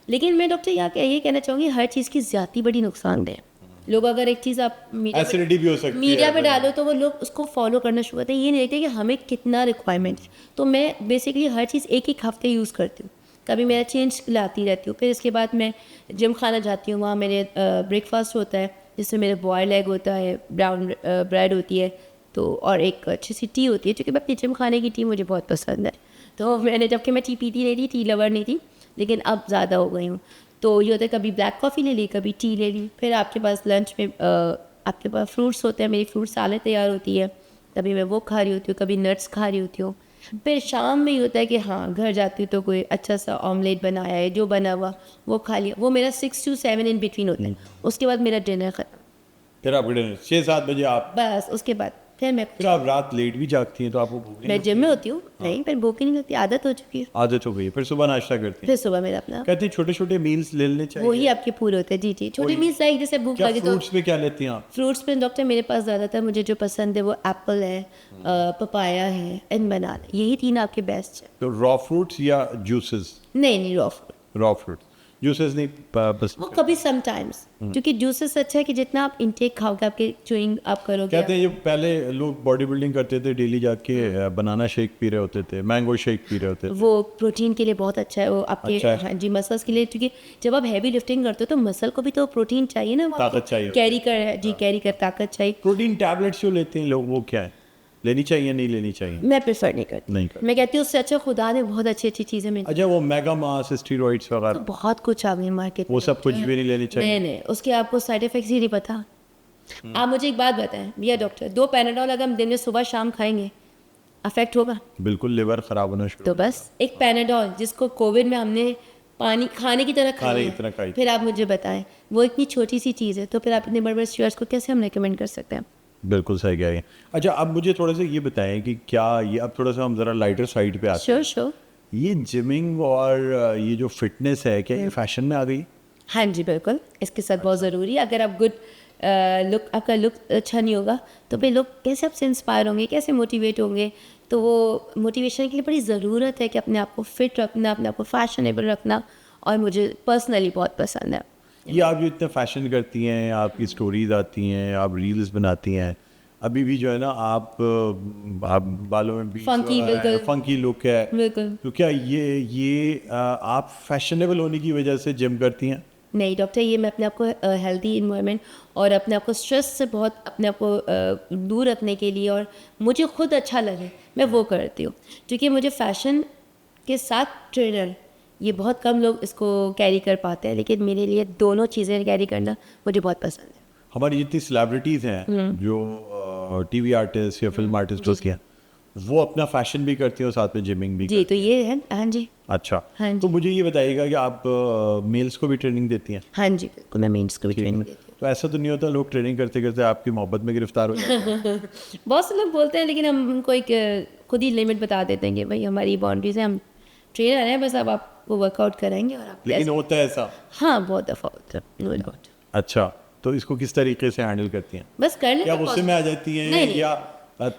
[SPEAKER 2] लेकिन मैं डॉक्टर यहाँ ये कहना चाहूँगी, हर चीज़ की ज़्यादा बड़ी नुकसानदेह है। लोग अगर एक चीज़ आप
[SPEAKER 1] एसिडिटी भी हो सकती है
[SPEAKER 2] मीडिया पे डालो तो वो लोग उसको फॉलो करना शुरू करते हैं, ये नहीं देखते कि हमें कितना रिक्वायरमेंट है। तो मैं बेसिकली हर चीज़ एक हफ्ते यूज़ करती हूँ, कभी मेरा चेंज लाती रहती हूँ। फिर इसके बाद मैं जिम खाना जाती हूँ, वहाँ मेरे ब्रेकफास्ट होता है जिसमें मेरे बॉयल एग होता है, ब्राउन ब्रेड होती है, तो और एक अच्छी सी टी होती है, क्योंकि मैं अपनी जिम खाने की टी मुझे बहुत पसंद है। तो मैंने, जबकि मैं टी पीती नहीं थी, टी लवर नहीं थी, लेकिन अब ज़्यादा हो गई हूँ। तो ये होता है कभी ब्लैक कॉफ़ी ले ली, कभी टी ले ली। फिर आपके पास लंच में आपके पास फ्रूट्स होते हैं, मेरी फ्रूट सालें तैयार होती है, कभी मैं वो खा रही होती हूँ, कभी नट्स खा रही होती हूँ। फिर शाम में ये होता है कि हाँ, घर जाती हूँ तो कोई अच्छा सा ऑमलेट बनाया है, जो बना हुआ वो खा लिया। वो मेरा 6 to 7 इन बिटवीन होता है। उसके बाद मेरा डिनर खत्म।
[SPEAKER 1] फिर आप 6-7 बजे आप
[SPEAKER 2] बस उसके बाद फिर
[SPEAKER 1] आप रात लेट भी जागती हैं तो आपको भूख नहीं
[SPEAKER 2] मैं
[SPEAKER 1] लगती?
[SPEAKER 2] जिम में होती हूँ, नहीं फिर भूख ही नहीं लगती, आदत हो चुकी है।
[SPEAKER 1] आदत हो गई है। फिर सुबह नाश्ता करती हैं?
[SPEAKER 2] फिर सुबह मेरा अपना
[SPEAKER 1] कहते हैं छोटे छोटे मील्स ले लेने चाहिए।
[SPEAKER 2] वही आपके पूरे होते हैं। जी जी, छोटी मील्स लाइक जैसे भूख
[SPEAKER 1] क्या
[SPEAKER 2] लगी तो
[SPEAKER 1] फ्रूट्स में क्या लेती हैं आप?
[SPEAKER 2] फ्रूट्स में डॉक्टर मेरे पास ज़्यादातर मुझे जो पसंद है वो एप्पल है, पपाया है एंड बनाना, यही 3 आपके बेस्ट है।
[SPEAKER 1] तो रॉ फ्रूट्स या जूसेस?
[SPEAKER 2] नहीं raw fruit,
[SPEAKER 1] raw fruits, juices नहीं बस।
[SPEAKER 2] वो कभी समटाइम्स, क्योंकि जूसेस अच्छा है कि जितना आप इनटेक खाओगे, आपके च्यूइंग आप करोगे।
[SPEAKER 1] कहते हैं ये पहले लोग बॉडी बिल्डिंग करते थे, डेली जाके बनाना शेक पी रहे होते थे, मैंगो शेक पी रहे होते थे।
[SPEAKER 2] वो प्रोटीन के लिए बहुत अच्छा है, वो आपके
[SPEAKER 1] अच्छा है।
[SPEAKER 2] हाँ जी मसल्स के लिए, क्योंकि जब आप हैवी लिफ्टिंग करते हो तो मसल को भी तो प्रोटीन चाहिए ना,
[SPEAKER 1] ताकत चाहिए।
[SPEAKER 2] कैरी कर जी कैरी कर ताकत चाहिए।
[SPEAKER 1] प्रोटीन टैबलेट्स जो लेते हैं लोग, वो क्या है, लेनी चाहिए नहीं लेनी चाहिए?
[SPEAKER 2] मैं प्रेफर नहीं करती,
[SPEAKER 1] नहीं करते।
[SPEAKER 2] मैं कहती हूँ उससे अच्छा खुदा ने बहुत अच्छी अच्छी चीज़ें मिली।
[SPEAKER 1] अच्छा, वो मेगा मास स्टीरॉइड्स
[SPEAKER 2] तो
[SPEAKER 1] वगैरह
[SPEAKER 2] बहुत कुछ आ गई मार्केट,
[SPEAKER 1] वो सब कुछ भी नहीं लेनी चाहिए?
[SPEAKER 2] नहीं उसके आपको साइड इफेक्ट्स ही नहीं पता। आप मुझे एक बात बताएं भैया डॉक्टर, 2 पैनाडोल अगर हम दिन में सुबह शाम खाएंगे, अफेक्ट होगा?
[SPEAKER 1] बिल्कुल, लिवर खराब होना शुरू।
[SPEAKER 2] तो बस एक पैनाडोल जिसको कोविड में हमने पानी खाने की तरह
[SPEAKER 1] खाने की
[SPEAKER 2] खाई
[SPEAKER 1] तरह खाई।
[SPEAKER 2] फिर आप मुझे बताएं, वो इतनी छोटी सी चीज़ है, तो फिर आप इतने बड़े बड़े शेयर्स को कैसे हम रेकमेंड कर सकते हैं?
[SPEAKER 1] बिल्कुल सही कह रही हैं। अच्छा, अब मुझे थोड़ा सा ये बताएं कि क्या ये, अब थोड़ा सा हम ज़रा लाइटर साइड पे आते हैं।
[SPEAKER 2] श्योर
[SPEAKER 1] ये जिमिंग और ये जो फिटनेस है, क्या ये फैशन में आ गई?
[SPEAKER 2] हाँ जी बिल्कुल, इसके साथ बहुत ज़रूरी है। अगर आप गुड लुक, आपका लुक अच्छा नहीं होगा तो फिर लोग कैसे आपसे इंस्पायर होंगे, कैसे मोटिवेट होंगे? तो वो मोटिवेशन के लिए बड़ी ज़रूरत है कि अपने आप को फिट रखना, अपने आप को फैशनेबल रखना, और मुझे पर्सनली बहुत पसंद है।
[SPEAKER 1] ये आप जो इतना फैशन करती हैं, आपकी स्टोरीज आती हैं, आप रील्स बनाती हैं, अभी भी जो है ना आप बालों में भी
[SPEAKER 2] Funky, बिल्कुल।
[SPEAKER 1] फंकी लुक है,
[SPEAKER 2] बिल्कुल
[SPEAKER 1] तो क्या ये आप फैशनेबल होने की वजह से जिम करती हैं?
[SPEAKER 2] नहीं डॉक्टर, ये मैं अपने आप को हेल्दी इन्वायरमेंट और अपने आप को स्ट्रेस से बहुत अपने आप को दूर रखने के लिए, और मुझे खुद अच्छा लगे, मैं वो करती हूँ। क्योंकि मुझे फ़ैशन के साथ ट्रेनर, ये बहुत कम लोग इसको कैरी कर पाते हैं, लेकिन मेरे लिए दोनों चीज़ें कैरी करना मुझे बहुत पसंद है।
[SPEAKER 1] हमारी जितनी सेलिब्रिटीज़ हैं जो टीवी आर्टिस्ट या फिल्म आर्टिस्ट होती हैं, वो अपना फैशन भी करती हैं और साथ में जिमिंग भी
[SPEAKER 2] जी, तो ये है। हाँ जी
[SPEAKER 1] अच्छा,
[SPEAKER 2] हाँ जी।
[SPEAKER 1] तो मुझे ये बताइएगा कि आप मेल्स को भी ट्रेनिंग देती हैं?
[SPEAKER 2] हाँ जी बिल्कुल, मैं मेंस को भी ट्रेनिंग देती हूँ।
[SPEAKER 1] तो ऐसा तो नहीं होता लोग ट्रेनिंग करते करते आपकी मोहब्बत में गिरफ्तार हो जाते हैं?
[SPEAKER 2] बहुत से लोग बोलते हैं, लेकिन हम उनको एक खुद ही लिमिट बता देते हैं कि भाई हमारी बाउंड्रीज है, हम ट्रेनर हैं, बस अब आपको वर्कआउट कराएंगे और आप
[SPEAKER 1] लेकिन होता है ऐसा?
[SPEAKER 2] हाँ बहुत दफ़ा होता है, नो डाउट।
[SPEAKER 1] अच्छा, तो इसको किस तरीके से हैंडल करती हैं?
[SPEAKER 2] बस कर लेते
[SPEAKER 1] क्या
[SPEAKER 2] हैं
[SPEAKER 1] गुस्से में आ जाती हैं
[SPEAKER 2] नहीं।
[SPEAKER 1] या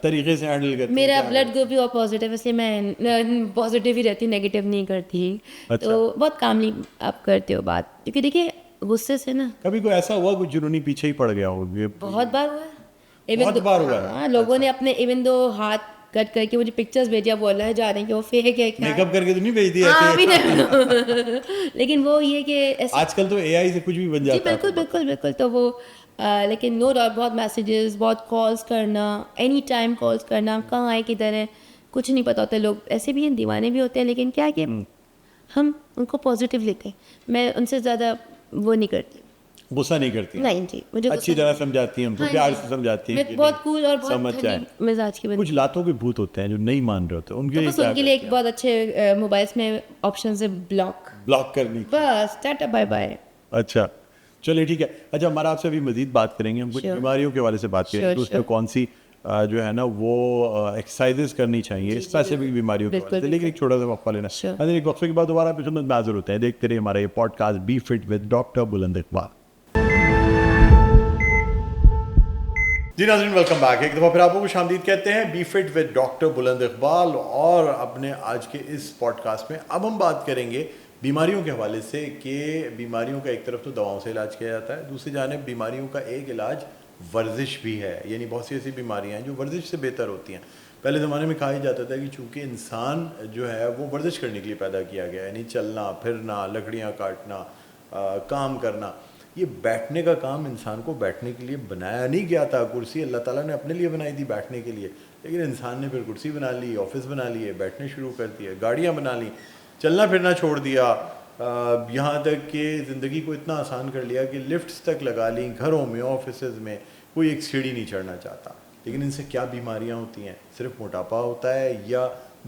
[SPEAKER 1] तरीके से हैंडल करती हैं?
[SPEAKER 2] मेरा
[SPEAKER 1] क्या
[SPEAKER 2] ब्लड ग्रुप भी और पॉजिटिव, इसलिए मैं पॉजिटिव ही रहती हूँ, नेगेटिव नहीं करती।
[SPEAKER 1] अच्छा।
[SPEAKER 2] तो बहुत कामली आप करते हो बात, क्योंकि देखिए गुस्से से ना
[SPEAKER 1] कभी कोई ऐसा हुआ कुछ जुनूनी पीछे ही पड़ गया हो? ये
[SPEAKER 2] बहुत बार हुआ है।
[SPEAKER 1] बहुत बार हुआ है?
[SPEAKER 2] हाँ, लोगों ने अपने इवन दो हाथ कट करके मुझे पिक्चर्स भेजा, बोला है जा रहे हैं कि वो फेक है क्या?
[SPEAKER 1] मेकअप करके तो नहीं भेज दिया
[SPEAKER 2] हाँ, अभी
[SPEAKER 1] ऐसे?
[SPEAKER 2] नहीं। लेकिन वो ये कि ऐसे
[SPEAKER 1] आजकल तो एआई से कुछ भी बन
[SPEAKER 2] जी
[SPEAKER 1] जाता है।
[SPEAKER 2] बिल्कुल। तो वो लेकिन नो डाउट बहुत मैसेजेस, बहुत कॉल्स करना, एनी टाइम कॉल्स करना, कहाँ आए किधर है कुछ नहीं पता होता। लोग ऐसे भी हैं, दीवाने भी होते हैं, लेकिन क्या है कि हम उनको पॉजिटिव लेते हैं। मैं उनसे ज़्यादा वो नहीं करती,
[SPEAKER 1] गुस्सा नहीं करती?
[SPEAKER 2] नहीं जी, मुझे
[SPEAKER 1] अच्छी तरह समझाती हैं उनको,
[SPEAKER 2] हाँ
[SPEAKER 1] प्यार
[SPEAKER 2] जी।
[SPEAKER 1] से समझाती हैं
[SPEAKER 2] मैं
[SPEAKER 1] कि
[SPEAKER 2] बहुत
[SPEAKER 1] नहीं,
[SPEAKER 2] कूल और बहुत
[SPEAKER 1] समझ जाए।
[SPEAKER 2] ठंडी मिजाज की बंदी।
[SPEAKER 1] कुछ लातों के भूत होते हैं जो नहीं मान रहे होते, उनके
[SPEAKER 2] तो
[SPEAKER 1] लिए
[SPEAKER 2] बस
[SPEAKER 1] क्या
[SPEAKER 2] उनके लिए
[SPEAKER 1] करती
[SPEAKER 2] एक बहुत अच्छे मोबाइल्स में ऑप्शन है ब्लॉक,
[SPEAKER 1] हैं? ब्लॉक करनी।
[SPEAKER 2] बस टाटा बाय बाय।
[SPEAKER 1] अच्छा, चलिए ठीक है। अच्छा, हमारा आपसे अभी मजीद बात करेंगे, हम कुछ
[SPEAKER 2] Sure.
[SPEAKER 1] बीमारियों के हवाले से बात करेंगे,
[SPEAKER 2] Sure,
[SPEAKER 1] तो उसमें
[SPEAKER 2] sure.
[SPEAKER 1] कौन सी जो है ना वो एक्सरसाइजेस करनी चाहिए स्पेसिफिक बीमारियों के हवाले से।
[SPEAKER 2] बिल्कुल,
[SPEAKER 1] लेकिन एक छोटा सा वक्फा लेना।
[SPEAKER 2] Sure.
[SPEAKER 1] अरे एक वक्फे के बाद दोबारा आपकी खिदमत में हाजिर होते हैं। देखते रहिए हमारा ये podcast be fit with doctor Buland Iqbal. जी नाज़रीन, वेलकम बैक। एक दफ़ा फिर आपको खुशामदीद कहते हैं B fit with doctor Buland Iqbal. और अपने आज के इस पॉडकास्ट में अब हम बात करेंगे बीमारियों के हवाले से कि बीमारियों का एक तरफ तो दवाओं से इलाज किया जाता है, दूसरी जानिब बीमारियों का एक इलाज वर्जिश भी है। यानी बहुत सी ऐसी बीमारियाँ हैं जो वर्जिश से बेहतर होती हैं। पहले ज़माने में कहा जाता था कि चूँकि इंसान जो है वो वर्जिश करने के लिए पैदा किया गया है, यानी चलना फिरना, लकड़ियाँ काटना, काम करना। ये बैठने का काम इंसान को बैठने के लिए बनाया नहीं गया था। कुर्सी अल्लाह ताला ने अपने लिए बनाई थी बैठने के लिए, लेकिन इंसान ने फिर कुर्सी बना ली, ऑफिस बना लिए, बैठने शुरू कर दिए, गाड़ियाँ बना ली, चलना फिरना छोड़ दिया। यहाँ तक कि ज़िंदगी को इतना आसान कर लिया कि लिफ्ट्स तक लगा ली घरों में, ऑफिस में। कोई एक सीढ़ी नहीं चढ़ना चाहता। लेकिन इनसे क्या बीमारियाँ होती हैं? सिर्फ मोटापा होता है या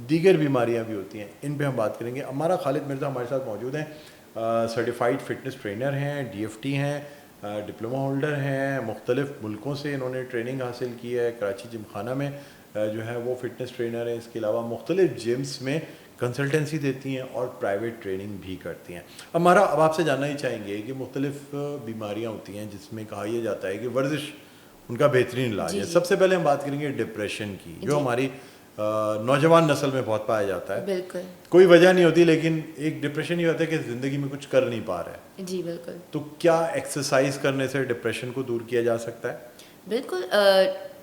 [SPEAKER 1] दीगर बीमारियाँ भी होती हैं? इन पर हम बात करेंगे। हमारा खालिद मिर्ज़ा हमारे साथ मौजूद हैं। सर्टिफाइड फ़िटनेस ट्रेनर हैं, DFT हैं, डिप्लोमा होल्डर हैं, मुख्तलिफ़ मुल्कों से इन्होंने ट्रेनिंग हासिल की है। कराची जिमखाना में जो है वो फ़िटनेस ट्रेनर हैं। इसके अलावा मुख्तलिफ़ जिम्स में कंसल्टेंसी देती हैं और प्राइवेट ट्रेनिंग भी करती हैं। हमारा अब आपसे जानना ही चाहेंगे कि मुख्तलिफ़ बीमारियाँ होती हैं जिसमें कहा यह जाता है कि वर्जिश उनका बेहतरीन इलाज है। सबसे पहले हम बात करेंगे डिप्रेशन की, जो हमारी नौजवान नस्ल में बहुत पाया जाता है।
[SPEAKER 2] बिल्कुल,
[SPEAKER 1] कोई वजह नहीं होती, लेकिन एक डिप्रेशन ये होता है कि ज़िंदगी में कुछ कर नहीं पा रहा है।
[SPEAKER 2] जी बिल्कुल।
[SPEAKER 1] तो क्या एक्सरसाइज करने से डिप्रेशन को दूर किया जा सकता है?
[SPEAKER 2] बिल्कुल।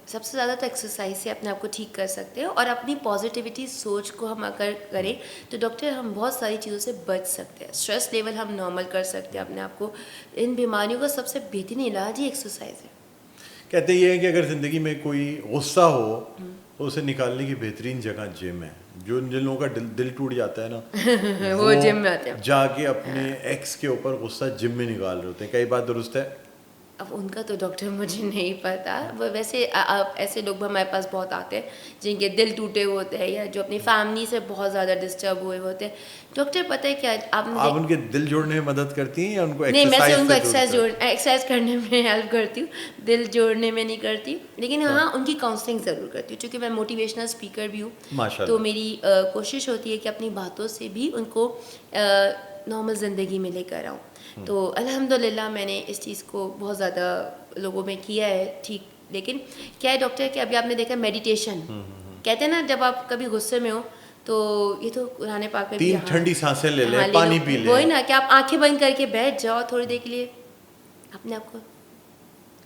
[SPEAKER 2] सबसे ज़्यादा तो एक्सरसाइज से अपने आप को ठीक कर सकते हैं, और अपनी पॉजिटिविटी सोच को हम अगर करें तो डॉक्टर हम बहुत सारी चीज़ों से बच सकते हैं। स्ट्रेस लेवल हम नॉर्मल कर सकते हैं अपने आप को। इन बीमारियों का सबसे बेहतरीन इलाज ही एक्सरसाइज है।
[SPEAKER 1] कहते ये है कि अगर ज़िंदगी में कोई गुस्सा हो तो उसे निकालने की बेहतरीन जगह जिम है। जो जिन लोगों का दिल टूट जाता है ना
[SPEAKER 2] वो जिम में आते हैं,
[SPEAKER 1] जाके अपने एक्स के ऊपर गुस्सा जिम में निकाल रहे होते हैं। कई बात दुरुस्त है?
[SPEAKER 2] अब उनका तो डॉक्टर मुझे नहीं पता। वो वैसे ऐसे लोग भी हमारे पास बहुत आते हैं जिनके दिल टूटे हुए होते हैं या जो अपनी फैमिली से बहुत ज़्यादा डिस्टर्ब हुए होते हैं। डॉक्टर पता है क्या,
[SPEAKER 1] आप उनके दिल जोड़ने में मदद करती हैं या उनको
[SPEAKER 2] नहीं, मैं
[SPEAKER 1] एक्सरसाइज
[SPEAKER 2] उनको
[SPEAKER 1] से
[SPEAKER 2] एक्सरसाइज करने में हेल्प करती हूँ, दिल जोड़ने में नहीं करती। लेकिन हाँ, उनकी काउंसलिंग ज़रूर करती हूँ, क्योंकि मैं मोटिवेशनल स्पीकर भी हूँ। तो मेरी कोशिश होती है कि अपनी बातों से भी उनको नॉर्मल ज़िंदगी में लेकर आऊँ। तो अल्हम्दुलिल्लाह मैंने इस चीज़ को बहुत ज़्यादा लोगों में किया है ठीक। लेकिन क्या है डॉक्टर कि अभी आपने देखा मेडिटेशन, कहते हैं ना जब आप कभी गुस्से में हो तो ये तो कुरान पाक में
[SPEAKER 1] 3 ठंडी सांसें ले लें, पानी पी लें।
[SPEAKER 2] वही ना कि आप आंखें बंद करके बैठ जाओ थोड़ी देर के लिए, अपने आप को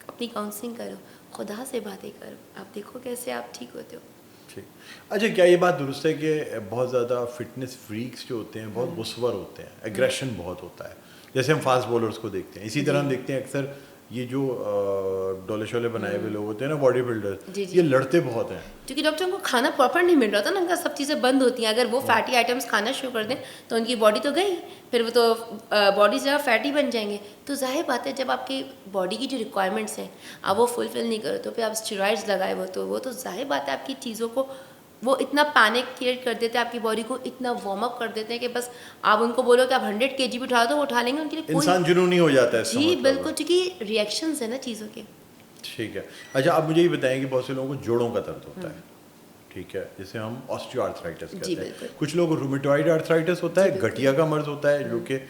[SPEAKER 2] अपनी काउंसलिंग करो, खुदा से बातें करो, आप देखो कैसे आप ठीक होते हो।
[SPEAKER 1] ठीक। अच्छा, क्या ये बात दुरुस्त है कि बहुत ज़्यादा फिटनेस फ्रीक्स जो होते हैं बहुत गुस्वर होते हैं, एग्रेशन बहुत होता है? जैसे हम फास्ट बॉलर्स को देखते हैं, इसी तरह हम देखते हैं अक्सर ये जो डोले शोले बनाए हुए लोग होते हैं ना, बॉडी बिल्डर, ये लड़ते बहुत हैं।
[SPEAKER 2] क्योंकि डॉक्टर को खाना प्रॉपर नहीं मिल रहा था ना, उनका सब चीज़ें बंद होती हैं। अगर वो फैटी आइटम्स खाना शुरू कर दें तो उनकी बॉडी तो गई, फिर वो तो बॉडी से फैटी बन जाएंगे। तो जाहिर बात है जब आपकी बॉडी की जो रिक्वायरमेंट्स हैं आप वो फुलफिल नहीं करो तो फिर आप स्टेरॉइड्स लगाए वो तो जाहिर बात है आपकी चीज़ों को वो इतना पैनिक क्रिएट कर देते हैं, आपकी बॉडी को इतना वार्म अप कर देते हैं कि बस आप उनको बोलो कि आप 100 kg भी उठा दो वो उठा लेंगे। उनके लिए
[SPEAKER 1] इंसान जुनूनी हो जाता है।
[SPEAKER 2] जी बिल्कुल, क्योंकि रिएक्शंस है ना चीज़ों के।
[SPEAKER 1] ठीक है। अच्छा, आप मुझे ये बताएं कि बहुत से लोगों को जोड़ों का दर्द होता है, ठीक है, जिसे हम ऑस्टियोआर्थराइटिस कहते हैं। कुछ लोगों को रूमेटॉइड आर्थराइटिस होता है, गठिया का मर्ज होता है जो कि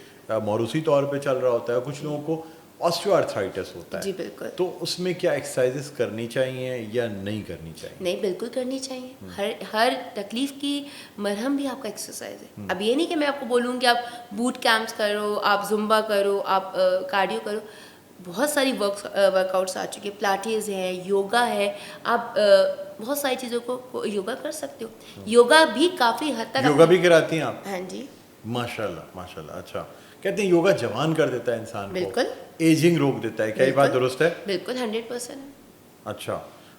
[SPEAKER 1] मौरूसी तौर पे चल रहा होता है। कुछ लोगों को ऑस्टियोआर्थराइटिस होता है।
[SPEAKER 2] जी बिल्कुल।
[SPEAKER 1] तो उसमें क्या एक्सरसाइजेस करनी चाहिए या नहीं करनी चाहिए?
[SPEAKER 2] नहीं, बिल्कुल करनी चाहिए। हर तकलीफ की मरहम भी आपका एक्सरसाइज है। अब ये नहीं कि मैं आपको बोलूँ कि आप बूट कैंप्स करो, आप जुम्बा करो, आप कार्डियो करो। बहुत सारी वर्कआउट्स आ चुकी है, पिलाटेस है, योगा है। आप बहुत सारी चीज़ों को योगा कर सकते हो। योगा भी काफ़ी हद तक
[SPEAKER 1] योगा भी कराती हैं आप?
[SPEAKER 2] हाँ जी,
[SPEAKER 1] माशाल्लाह माशाल्लाह। अच्छा, कहते हैं योगा जवान कर देता है इंसान को,
[SPEAKER 2] बिल्कुल,
[SPEAKER 1] एजिंग रोक देता है, क्या ये बात दुरुस्त है?
[SPEAKER 2] बिल्कुल 100%।
[SPEAKER 1] अच्छा,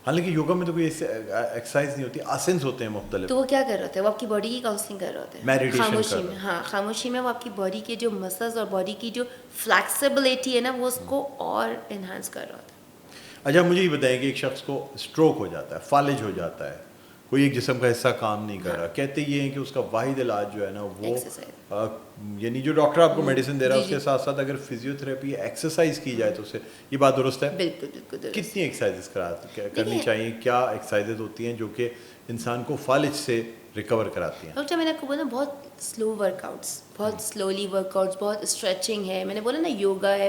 [SPEAKER 1] हालांकि योगा में तो कोई एक्सरसाइज नहीं होती, आसन्स होते हैं मुख्तलिफ।
[SPEAKER 2] तो वो क्या कर रहे होते हैं? वो आपकी बॉडी की काउंसलिंग कर रहे होते हैं,
[SPEAKER 1] मेडिटेशन
[SPEAKER 2] खामोशी में। हाँ, खामोशी में वो आपकी बॉडी के जो मसल्स और बॉडी की जो फ्लैक्सिबिलिटी है ना वो उसको और इन्हांस कर रहे होते हैं।
[SPEAKER 1] अच्छा, मुझे ये बताएं कि एक शख्स को स्ट्रोक हो जाता है, फालिज हो जाता है, कोई एक जिस्म का हिस्सा काम नहीं कर रहा, कहते ये हैं कि उसका वाहिद इलाज जो है ना वो यानी जो डॉक्टर आपको मेडिसिन दे रहा है उसके साथ साथ अगर फिजियोथेरेपी एक्सरसाइज की जाए तो उससे, ये बात दुरुस्त है?
[SPEAKER 2] बिल्कुल बिल्कुल दुरुस्त।
[SPEAKER 1] कितनी एक्सरसाइजेस करनी चाहिए? क्या एक्सरसाइजेस होती हैं जो कि इंसान को फालिज से रिकवर कराती हैं?
[SPEAKER 2] डॉक्टर मैंने आपको बोला बहुत स्लो वर्कआउट्स, बहुत स्लोली वर्कआउट्स, बहुत स्ट्रेचिंग है, मैंने बोला ना योगा है,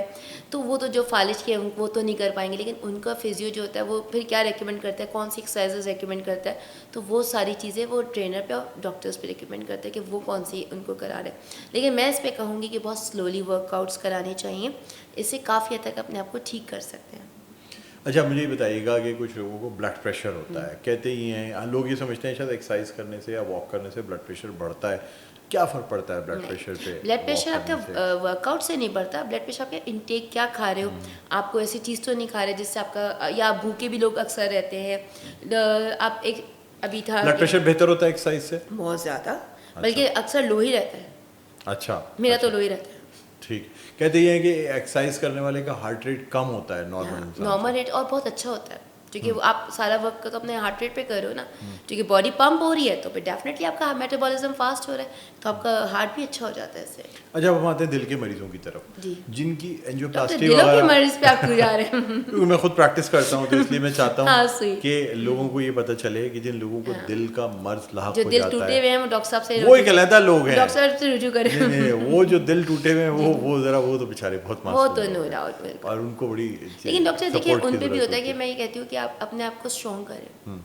[SPEAKER 2] तो वो तो जो फालिज के हैं वो तो नहीं कर पाएंगे, लेकिन उनका फिजियो जो होता है वो फिर क्या रेकमेंड करता है, कौन सी एक्सरसाइजेज रेकमेंड करता है, तो वो सारी चीज़ें वो ट्रेनर पे और डॉक्टर्स पे रेकमेंड करते हैं कि वो कौन सी उनको करा रहे हैं। लेकिन मैं इस पर कहूँगी कि बहुत स्लोली वर्कआउट्स कराने चाहिए, इससे काफ़ी हद तक अपने आप को ठीक कर सकते हैं।
[SPEAKER 1] अच्छा, मुझे ये बताइएगा कि कुछ लोगों को ब्लड प्रेशर होता है, कहते ही हैं लोग, ये समझते हैं शायद एक्सरसाइज करने से या वॉक करने से ब्लड प्रेशर बढ़ता है। क्या फ़र्क पड़ता है ब्लड प्रेशर पे?
[SPEAKER 2] ब्लड प्रेशर
[SPEAKER 1] walk
[SPEAKER 2] आपका
[SPEAKER 1] करने से?
[SPEAKER 2] वर्कआउट से नहीं बढ़ता, ब्लड प्रेशर आपका इंटेक क्या खा रहे हो, आप कोई ऐसी चीज़ तो नहीं खा रहे जिससे आपका, या आप भूखे भी लोग अक्सर रहते हैं, आप एक अभी था
[SPEAKER 1] ब्लड प्रेशर बेहतर होता है एक्सरसाइज से?
[SPEAKER 2] बहुत ज़्यादा, बल्कि अक्सर लो ही रहता है,
[SPEAKER 1] अच्छा,
[SPEAKER 2] मेरा
[SPEAKER 1] अच्छा,
[SPEAKER 2] तो लो ही रहता है।
[SPEAKER 1] ठीक। कहते ये हैं कि एक्सरसाइज करने वाले का हार्ट रेट कम होता है नॉर्मल इंसान
[SPEAKER 2] नॉर्मल
[SPEAKER 1] से।
[SPEAKER 2] रेट और बहुत अच्छा होता है, क्योंकि वो आप सारा वर्क तो अपने हार्ट रेट पे कर रहे हो ना, क्योंकि बॉडी पंप हो रही है तो फिर डेफिनेटली आपका मेटाबॉलिज्म फास्ट हो रहा है, तो आपका हार्ट भी अच्छा हो जाता है इससे।
[SPEAKER 1] अच्छा, अब हम आते हैं दिल के मरीजों की तरफ,
[SPEAKER 2] जी।
[SPEAKER 1] जिनकी
[SPEAKER 2] डॉक्टर
[SPEAKER 1] एंजियोप्लास्टी
[SPEAKER 2] दिलों की
[SPEAKER 1] वगैरह,
[SPEAKER 2] मरीज पे आप क्यों जा रहे हैं?
[SPEAKER 1] क्योंकि मैं खुद प्रैक्टिस करता हूँ तो इसलिए मैं चाहता
[SPEAKER 2] हाँ,
[SPEAKER 1] हूँ
[SPEAKER 2] सही।
[SPEAKER 1] कि लोगों को ये पता चले कि जिन लोगों को दिल का मर्ज लाक
[SPEAKER 2] जो
[SPEAKER 1] हो
[SPEAKER 2] दिल
[SPEAKER 1] जाता
[SPEAKER 2] टूटे
[SPEAKER 1] है,
[SPEAKER 2] हुए हैं वो डॉक्टर साहब से
[SPEAKER 1] वो एक अलहदा लोग हैं।
[SPEAKER 2] डॉक्टर साहब से रुजू करें।
[SPEAKER 1] नहीं नहीं, वो जो दिल टूटे हुए हैं वो जरा, वो तो बेचारे बहुत
[SPEAKER 2] वो
[SPEAKER 1] मासूम
[SPEAKER 2] तो
[SPEAKER 1] लोग
[SPEAKER 2] नो
[SPEAKER 1] हैं।
[SPEAKER 2] डाउट, बिल्कुल।
[SPEAKER 1] और उनको बड़ी
[SPEAKER 2] लेकिन डॉक्टर देखिए
[SPEAKER 1] support की
[SPEAKER 2] उन पे भी
[SPEAKER 1] ज़रूरत
[SPEAKER 2] होता है कि मैं ये कहती हूँ कि आप अपने आप को स्ट्रॉन्ग करें,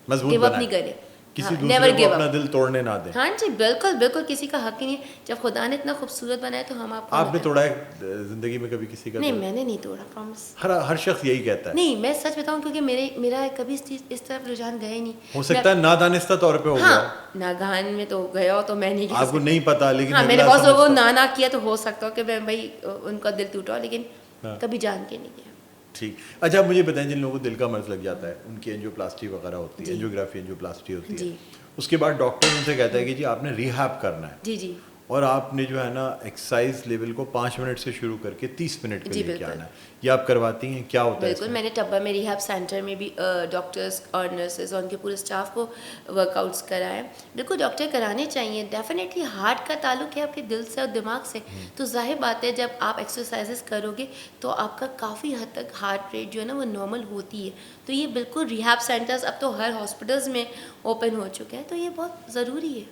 [SPEAKER 1] मजबूत
[SPEAKER 2] गिव अप नहीं
[SPEAKER 1] बनाएं,
[SPEAKER 2] करें,
[SPEAKER 1] किसी
[SPEAKER 2] हाँ,
[SPEAKER 1] दूसरे
[SPEAKER 2] नेवर
[SPEAKER 1] को
[SPEAKER 2] गिव
[SPEAKER 1] अपना
[SPEAKER 2] अप।
[SPEAKER 1] दिल तोड़ने ना दें।
[SPEAKER 2] हाँ जी, बिल्कुल बिल्कुल, किसी का हक ही नहीं, जब खुदा ने इतना खूबसूरत बनाया तो हम आपको
[SPEAKER 1] आपने
[SPEAKER 2] नहीं
[SPEAKER 1] तोड़ा है जिंदगी में कभी किसी का
[SPEAKER 2] नहीं,
[SPEAKER 1] दिल?
[SPEAKER 2] मैंने नहीं तोड़ा, प्रॉमिस।
[SPEAKER 1] हर शख्स यही कहता है।
[SPEAKER 2] नहीं, मैं सच बताऊं, क्योंकि मेरा कभी इस तरफ रुझान गया ही नहीं।
[SPEAKER 1] हो सकता है नादानिस्ता तौर पे हो गया हो।
[SPEAKER 2] हाँ, नागान में तो गया हो तो मैं नहीं कह
[SPEAKER 1] आपको
[SPEAKER 2] सकती।
[SPEAKER 1] नहीं पता, लेकिन
[SPEAKER 2] हाँ, मैंने
[SPEAKER 1] अगला
[SPEAKER 2] बहुत लोगों को
[SPEAKER 1] समझता।
[SPEAKER 2] ना किया तो हो सकता हो कि मैं भाई उनका दिल टूटा, लेकिन
[SPEAKER 1] हाँ।
[SPEAKER 2] कभी जान के नहीं किया।
[SPEAKER 1] ठीक। अच्छा, मुझे बताएं, जिन लोगों को दिल का मर्ज लग जाता है, उनकी एंजियोप्लास्टी वगैरह होती है,
[SPEAKER 2] जी।
[SPEAKER 1] एंजियोग्राफी एंजियोप्लास्टी होती है,
[SPEAKER 2] जी।
[SPEAKER 1] उसके बाद डॉक्टर उनसे कहता है कि जी आपने रिहैब करना है,
[SPEAKER 2] जी जी
[SPEAKER 1] और आपने जो है ना एक्सरसाइज लेवल को 5 मिनट से शुरू करके 30 मिनट पे
[SPEAKER 2] जी,
[SPEAKER 1] लेके
[SPEAKER 2] बिल्कुल।
[SPEAKER 1] आना है। ये आप करवाती हैं? क्या होता है
[SPEAKER 2] बिल्कुल,
[SPEAKER 1] इसमें?
[SPEAKER 2] मैंने टब्बा में रिहैब सेंटर में भी डॉक्टर्स और नर्सेज और उनके पूरे स्टाफ को वर्कआउट्स कराए। बिल्कुल डॉक्टर कराने चाहिए, डेफिनेटली हार्ट का ताल्लुक है आपके दिल से और दिमाग से, तो जाहिर बात है जब आप एक्सरसाइजेस करोगे तो आपका काफ़ी हद तक हार्ट रेट जो है ना वो नॉर्मल होती है। तो ये बिल्कुल रिहैब सेंटर्स अब तो हर हॉस्पिटल्स में ओपन हो चुके हैं, तो ये बहुत ज़रूरी है।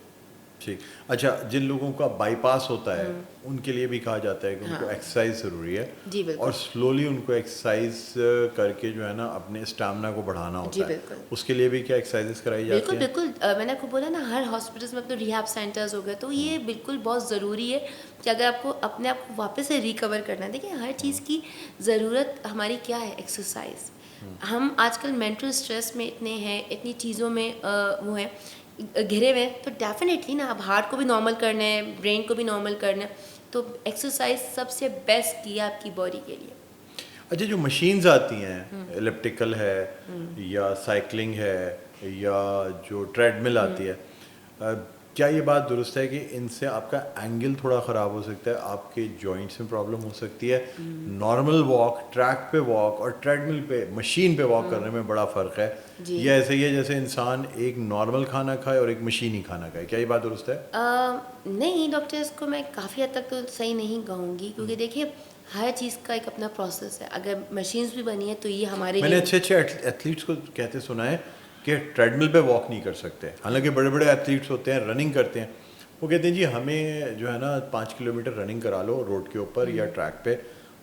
[SPEAKER 1] ठीक। अच्छा, जिन लोगों का बाईपास होता है उनके लिए भी कहा जाता है कि उनको
[SPEAKER 2] हाँ।
[SPEAKER 1] एक्सरसाइज ज़रूरी है,
[SPEAKER 2] जी बिल्कुल।
[SPEAKER 1] और स्लोली उनको एक्सरसाइज करके जो है ना अपने स्टामिना को बढ़ाना
[SPEAKER 2] जी,
[SPEAKER 1] होता है।
[SPEAKER 2] बिल्कुल।
[SPEAKER 1] उसके लिए भी क्या एक्सरसाइजेस कराई जाती
[SPEAKER 2] बिल्कुल
[SPEAKER 1] हैं?
[SPEAKER 2] बिल्कुल, मैंने आपको बोला ना हर हॉस्पिटल्स में अब तो रिहैब सेंटर्स हो गए, तो ये बिल्कुल बहुत ज़रूरी है कि अगर आपको अपने आप को वापस से रिकवर करना है, देखिए हर चीज़ की ज़रूरत हमारी क्या है, एक्सरसाइज। हम आजकल मेंटल स्ट्रेस में इतने हैं, इतनी चीज़ों में वो हैं घिरे हुए हैं, तो डेफिनेटली ना अब हार्ट को भी नॉर्मल करना है, ब्रेन को भी नॉर्मल करना है, तो एक्सरसाइज सबसे बेस्ट की है आपकी बॉडी के लिए।
[SPEAKER 1] अच्छा, जो मशीन्स आती हैं, एलिप्टिकल है या साइकिलिंग है या जो ट्रेडमिल आती है, क्या ये बात दुरुस्त है कि इनसे आपका एंगल थोड़ा ख़राब हो सकता है, आपके जॉइंट्स में प्रॉब्लम हो सकती है? नॉर्मल वॉक, ट्रैक पे वॉक और ट्रेडमिल पे, मशीन पे वॉक करने में बड़ा फ़र्क है।
[SPEAKER 2] जी।
[SPEAKER 1] ये ऐसे ही है जैसे इंसान एक नॉर्मल खाना खाए और एक मशीनी खाना खाए, क्या ये बात दुरुस्त है?
[SPEAKER 2] नहीं डॉक्टर्स को मैं काफ़ी हद तक तो सही नहीं कहूँगी, क्योंकि देखिए हर चीज़ का एक अपना प्रोसेस है। अगर मशीन्स भी बनी है तो ये हमारे
[SPEAKER 1] मैंने
[SPEAKER 2] लिए
[SPEAKER 1] अच्छे अच्छे एथलीट्स को कहते सुना है कि ट्रेडमिल पे वॉक नहीं कर सकते, हालांकि बड़े बड़े एथलीट्स होते हैं, रनिंग करते हैं, वो कहते हैं जी हमें जो है ना 5 किलोमीटर रनिंग करा लो रोड के ऊपर या ट्रैक पे,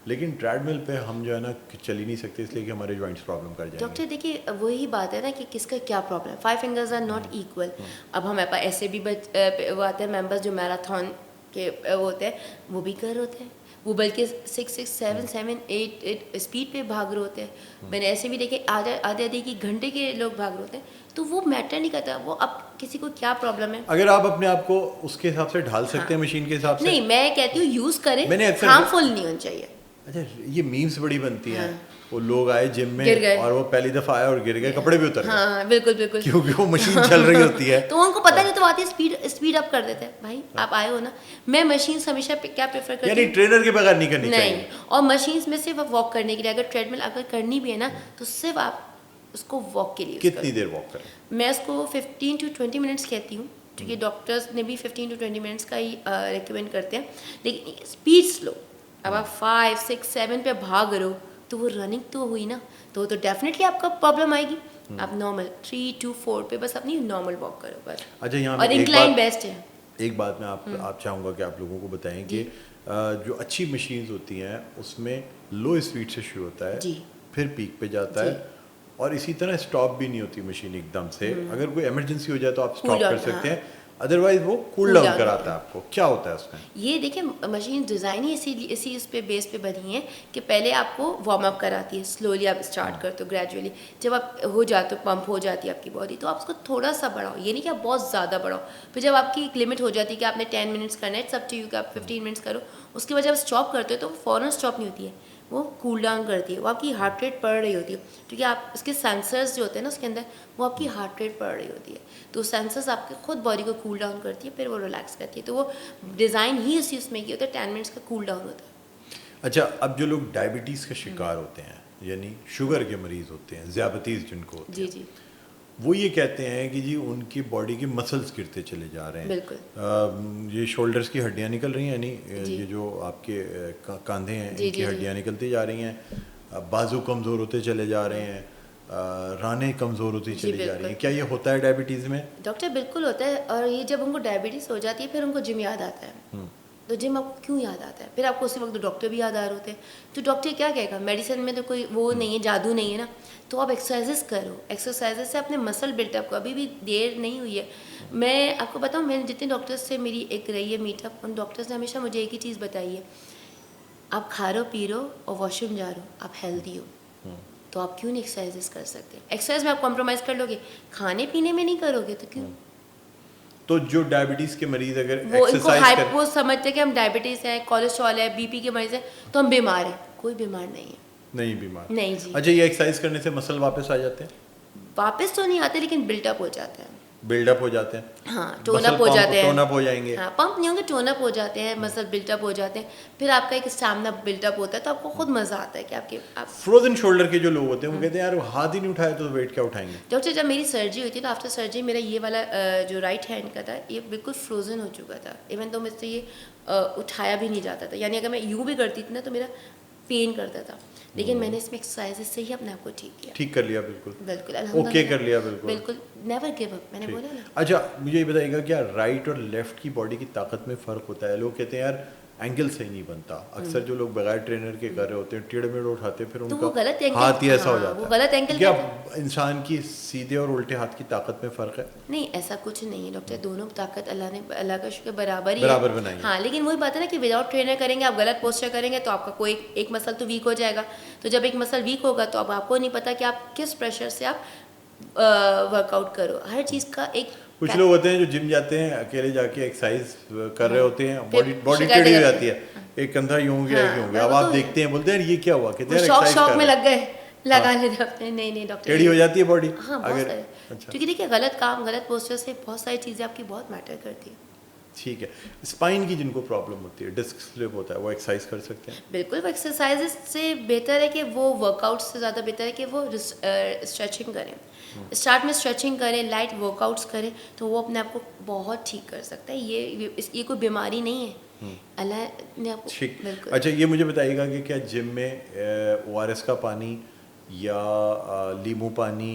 [SPEAKER 1] लेकिन ट्रेडमिल पे हम जो है ना चल ही नहीं सकते, इसलिए कि हमारे जॉइंट्स प्रॉब्लम कर जाएंगे।
[SPEAKER 2] डॉक्टर देखिए वही बात है ना कि किसका क्या प्रॉब्लम है, 5 फिंगर्स आर नॉट इक्वल। अब हमारे पास ऐसे भी वो आते हैं मेंबर्स जो मैराथन के वो होते हैं, वो भी कर होते हैं, वो बल्कि 6, 7, 8 स्पीड पे भाग रहे होते हैं। मैंने ऐसे भी देखे आधे की घंटे के लोग भाग रहे होते हैं, तो वो मैटर नहीं करता वो अब किसी को क्या प्रॉब्लम है।
[SPEAKER 1] अगर आप अपने आप को उसके हिसाब से ढाल सकते हैं, मशीन के हिसाब से।
[SPEAKER 2] नहीं, मैं कहती हूँ यूज़ करें,
[SPEAKER 1] मैंने अक्सर
[SPEAKER 2] हार्मफुल नहीं होना चाहिए।
[SPEAKER 1] अच्छा, ये मीम्स बड़ी बनती हैं,
[SPEAKER 2] हाँ।
[SPEAKER 1] वो लोग आए जिम
[SPEAKER 2] गिर गए।
[SPEAKER 1] में और वो पहली दफ़ा आए और गिर गए, कपड़े भी उतर गए,
[SPEAKER 2] हाँ बिल्कुल बिल्कुल,
[SPEAKER 1] क्योंकि वो मशीन चल रही होती है।
[SPEAKER 2] तो उनको पता नहीं तो आती है स्पीड अप कर देते हैं। भाई आप आए हो ना, मैं मशीन हमेशा क्या प्रेफर करती
[SPEAKER 1] यानी
[SPEAKER 2] हूँ,
[SPEAKER 1] ट्रेनर के बगैर नहीं करनी
[SPEAKER 2] नहीं,
[SPEAKER 1] चाहिए।
[SPEAKER 2] और मशीन्स में सिर्फ वॉक करने के लिए, अगर ट्रेडमिल अगर करनी भी है ना तो सिर्फ आप उसको वॉक के लिए use
[SPEAKER 1] कितनी
[SPEAKER 2] करो।
[SPEAKER 1] देर वॉक करें?
[SPEAKER 2] मैं उसको 15 to 20 मिनट्स कहती हूँ, क्योंकि डॉक्टर्स ने भी 15 to 20 मिनट्स का ही रिकमेंड करते हैं, लेकिन स्पीड स्लो। अब आप 5, 6, 7 पे भाग रहे हो तो वो रनिंग तो हुई ना, तो डेफिनेटली आपका प्रॉब्लम आएगी। आप नॉर्मल 3 to 4 पे बस अपनी नॉर्मल वॉक करो बस।
[SPEAKER 1] अच्छा, यहाँ
[SPEAKER 2] और
[SPEAKER 1] पे
[SPEAKER 2] इंक्लाइन बेस्ट है।
[SPEAKER 1] एक बात मैं आप चाहूँगा कि आप लोगों को बताएं कि जो अच्छी मशीन्स होती हैं उसमें लो स्पीड से शुरू होता है,
[SPEAKER 2] जी।
[SPEAKER 1] फिर पीक पे जाता है, और इसी तरह स्टॉप भी नहीं होती मशीन एकदम से। अगर कोई इमरजेंसी हो जाए तो आप स्टॉप कर सकते हैं, अदरवाइज वो कूल डाउन कराता है आपको। क्या होता है उसमें?
[SPEAKER 2] ये देखिए मशीन डिज़ाइन ही इसी उस पे बेस पे बनी है कि पहले आपको वार्म अप कराती है, स्लोली आप स्टार्ट करते हो, ग्रेजुअली जब आप हो जाते हो, पंप हो जाती है आपकी बॉडी, तो आप उसको थोड़ा सा बढ़ाओ, ये नहीं कि आप बहुत ज़्यादा बढ़ाओ। फिर जब आपकी एक लिमिट हो जाती है कि आपने 10 मिनट्स करना है, इट्स अप टू यू कि आप 15 मिनट्स करो, उसके बाद जब स्टॉप करते हो तो वो फ़ौरन स्टॉप नहीं होती है, वो कूल डाउन करती है, वो आपकी हार्ट रेट बढ़ रही होती है, क्योंकि आप उसके सेंसर्स जो होते हैं ना उसके अंदर, वो आपकी हार्ट रेट बढ़ रही होती है, तो सेंसर्स आपके खुद बॉडी को कूल डाउन करती है, फिर वो रिलैक्स करती है। तो वो डिज़ाइन ही उसी उसमें की होता है, 10 मिनट्स का कूल डाउन होता है।
[SPEAKER 1] अच्छा, अब जो लोग डायबिटीज़ के शिकार होते हैं, यानी शुगर के मरीज़ होते हैं, ज़ियाबतीस जिनको होती है,
[SPEAKER 2] जी।
[SPEAKER 1] वो ये कहते हैं कि जी उनकी बॉडी के मसल्स गिरते चले जा रहे हैं।
[SPEAKER 2] बिल्कुल।
[SPEAKER 1] ये शोल्डर्स की हड्डियां निकल रही हैं, यानी ये जो आपके कंधे हैं इनकी हड्डियां निकलती जा रही हैं, बाजू कमज़ोर होते चले जा रहे हैं, रानें कमज़ोर होती चली जा रही हैं। क्या ये होता है डायबिटीज़ में?
[SPEAKER 2] डॉक्टर बिल्कुल होता है, और ये जब उनको डायबिटीज़ हो जाती है फिर उनको जिम याद आता है। तो जिम आपको क्यों याद आता है? फिर आपको उसी वक्त डॉक्टर भी याद आ रहे होते हैं, तो डॉक्टर क्या कहेगा? मेडिसिन में तो कोई वो नहीं है, जादू नहीं है ना, तो आप एक्सरसाइजेस करो, एक्सरसाइजेस से अपने मसल बिल्टअप को, अभी भी देर नहीं हुई है। मैं आपको बताऊँ, मैंने जितने डॉक्टर्स से मेरी एक रही है मीटअप, उन डॉक्टर्स ने हमेशा मुझे एक ही चीज़ बताई है, आप खा रहे हो, पी रहे हो और वॉशरूम जा रहे हो, आप हेल्दी हो, तो आप क्यों नहीं एक्सरसाइजेस कर सकते? एक्सरसाइज में आप कॉम्प्रोमाइज़ कर लोगे, खाने पीने में नहीं करोगे तो क्यों?
[SPEAKER 1] तो जो डायबिटीज़ के मरीज़ अगर
[SPEAKER 2] वो इनको
[SPEAKER 1] एक्सरसाइज कर...
[SPEAKER 2] वो समझते हैं कि हम डायबिटीज़ है, कोलेस्ट्रॉल है, बीपी के मरीज़ है, तो हम बीमार हैं। कोई बीमार नहीं है।
[SPEAKER 1] नहीं बीमार?
[SPEAKER 2] नहीं जी।
[SPEAKER 1] अच्छा, ये एक्सरसाइज करने से मसल वापस आ जाते हैं?
[SPEAKER 2] वापस तो नहीं आते, लेकिन बिल्टअप हो जाते हैं।
[SPEAKER 1] बिल्डअप हो जाते हैं?
[SPEAKER 2] हाँ, टोनअप हो जाते हैं।
[SPEAKER 1] टोनअप हो जाएंगे?
[SPEAKER 2] हाँ, पंप नहीं होंगे, टोनअप हो जाते हैं, मसल बिल्टअप हो जाते हैं, फिर आपका एक स्टैमिना बिल्टअप होता है, तो आपको खुद मज़ा आता है कि आप
[SPEAKER 1] फ्रोजन शोल्डर के जो लोग होते हैं वो कहते हैं यार वो हाथ ही नहीं उठाए तो वेट क्या उठाएंगे?
[SPEAKER 2] डॉक्टर, जब मेरी सर्जरी हुई थी तो आफ्टर सर्जरी मेरा ये वाला जो राइट हैंड का था, ये बिल्कुल फ्रोजन हो चुका था। इवन तो मुझसे ये उठाया भी नहीं जाता था, यानी अगर मैं यूँ भी करती थी ना तो मेरा पेन करता था, लेकिन मैंने इसमें एक्सरसाइजेस से ही अपने आप को ठीक
[SPEAKER 1] कर लिया। बिल्कुल
[SPEAKER 2] अल्हम्दुलिल्लाह,
[SPEAKER 1] ओके कर लिया।
[SPEAKER 2] बिल्कुल नेवर गिव अप, मैंने बोला ना।
[SPEAKER 1] अच्छा, मुझे ये बताइएगा, क्या राइट और लेफ्ट की बॉडी की ताकत में फ़र्क होता है? लोग कहते हैं यार एंगल सही नहीं बनता, अक्सर जो लोग बगैर ट्रेनर के कर रहे होते हैं, टेढ़े मेढ़े उठाते हैं, फिर
[SPEAKER 2] तो
[SPEAKER 1] उनका
[SPEAKER 2] वो गलत एंगल,
[SPEAKER 1] हाथ ही ऐसा हो जाता है।
[SPEAKER 2] वो गलत एंगल
[SPEAKER 1] क्या इंसान की सीधे और उल्टे हाथ की ताकत में फ़र्क है?
[SPEAKER 2] नहीं, ऐसा कुछ नहीं है डॉक्टर, दोनों ताकत अल्लाह का शुक्र बराबर ही
[SPEAKER 1] बराबर
[SPEAKER 2] है।
[SPEAKER 1] बनाई है।
[SPEAKER 2] हाँ, लेकिन वही बात है ना कि विदाउट ट्रेनर करेंगे, आप गलत पोस्चर करेंगे तो आपका कोई एक मसल तो वीक हो जाएगा। तो जब एक मसल वीक होगा तो अब आपको नहीं पता कि आप किस प्रेशर से आप वर्कआउट करो। हर चीज़ का एक...
[SPEAKER 1] कुछ लोग होते हैं जो जिम जाते हैं, अकेले जाके एक्सरसाइज कर रहे होते हैं, बॉडी
[SPEAKER 2] शिकायत
[SPEAKER 1] टेढ़ी हो
[SPEAKER 2] करते
[SPEAKER 1] जाती है, एक कंधा यूं हो गया, एक यूं हो गया। अब
[SPEAKER 2] वो
[SPEAKER 1] आप
[SPEAKER 2] तो
[SPEAKER 1] देखते हैं, बोलते हैं ये क्या हुआ, कहते हैं
[SPEAKER 2] शौक
[SPEAKER 1] एक्सरसाइज कर
[SPEAKER 2] में
[SPEAKER 1] रहे
[SPEAKER 2] लग गए, लगा लेते अपने। नहीं डॉक्टर,
[SPEAKER 1] टेढ़ी हो जाती है बॉडी।
[SPEAKER 2] हाँ, बहुत
[SPEAKER 1] अगर
[SPEAKER 2] सारे।
[SPEAKER 1] अच्छा,
[SPEAKER 2] क्योंकि देखिए गलत काम, गलत पोस्चर से बहुत सारी चीज़ें आपकी बहुत मैटर करती है।
[SPEAKER 1] ठीक है। स्पाइन की जिनको प्रॉब्लम होती है, डिस्क स्लिप होता है, वो एक्सरसाइज कर सकते हैं?
[SPEAKER 2] बिल्कुल, वो एक्सरसाइजेस से बेहतर है कि वो वर्कआउट से ज़्यादा बेहतर है कि वो स्ट्रेचिंग करें। स्टार्ट में स्ट्रेचिंग करें, लाइट वर्कआउट्स करें, तो वो अपने आप को बहुत ठीक कर सकता है। ये कोई बीमारी नहीं है, अल्लाह ने आपको...
[SPEAKER 1] ठीक।
[SPEAKER 2] बिल्कुल।
[SPEAKER 1] अच्छा, ये मुझे बताइएगा कि क्या जिम में ORS का पानी या नींबू पानी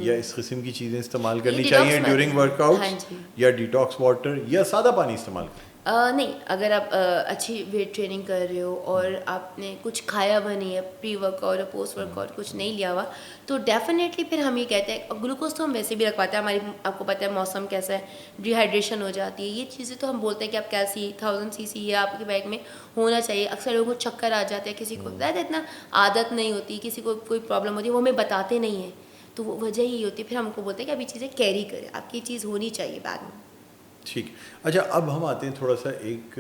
[SPEAKER 1] या इस किस्म की चीज़ें इस्तेमाल करनी चाहिए ड्यूरिंग वर्कआउट,
[SPEAKER 2] हाँ जी,
[SPEAKER 1] या डिटॉक्स वाटर या सादा पानी इस्तेमाल करें?
[SPEAKER 2] नहीं, अगर आप अच्छी वेट ट्रेनिंग कर रहे हो और आपने कुछ खाया हुआ नहीं है, प्री वर्कआउट और पोस्ट वर्कआउट कुछ नहीं लिया हुआ, तो डेफिनेटली फिर हम ये कहते हैं, ग्लूकोज तो हम वैसे भी रखवाते हैं, हमारी आपको पता है मौसम कैसा है, डिहाइड्रेशन हो जाती है, ये चीज़ें तो हम बोलते हैं कि आप कैसी 1000 cc ये आपके बैग में होना चाहिए। अक्सर लोगों को चक्कर आ जाते हैं, किसी को इतना आदत नहीं होती, किसी को कोई प्रॉब्लम होती है, वो हमें बताते नहीं हैं, तो वो वजह ही होती है। फिर हमको बोलते हैं कि अभी चीज़ें कैरी करें, आपकी चीज़ होनी चाहिए बैग में।
[SPEAKER 1] ठीक। अच्छा, अब हम आते हैं थोड़ा सा एक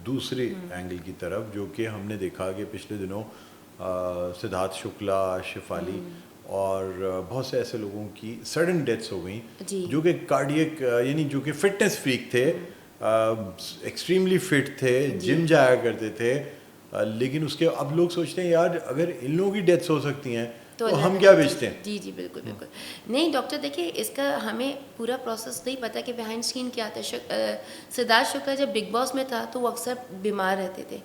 [SPEAKER 1] दूसरे एंगल की तरफ, जो कि हमने देखा कि पिछले दिनों सिद्धार्थ शुक्ला, शिफाली और बहुत से ऐसे लोगों की सडन डेथ्स हो गई, जो कि कार्डियक यानी जो कि फिटनेस फ्रीक थे, एक्सट्रीमली फिट थे, जिम जाया करते थे, लेकिन उसके अब लोग सोचते हैं यार अगर इन लोगों की डेथ्स हो सकती हैं
[SPEAKER 2] तो
[SPEAKER 1] हम
[SPEAKER 2] अल्लाह
[SPEAKER 1] क्या
[SPEAKER 2] ताला-
[SPEAKER 1] बेचते हैं?
[SPEAKER 2] जी जी बिल्कुल बिल्कुल। नहीं डॉक्टर देखिए, इसका हमें पूरा प्रोसेस नहीं पता कि बिहाइंड स्क्रीन क्या था। सिद्धार्थ शुक्ला जब बिग बॉस में था तो वो अक्सर बीमार रहते थे।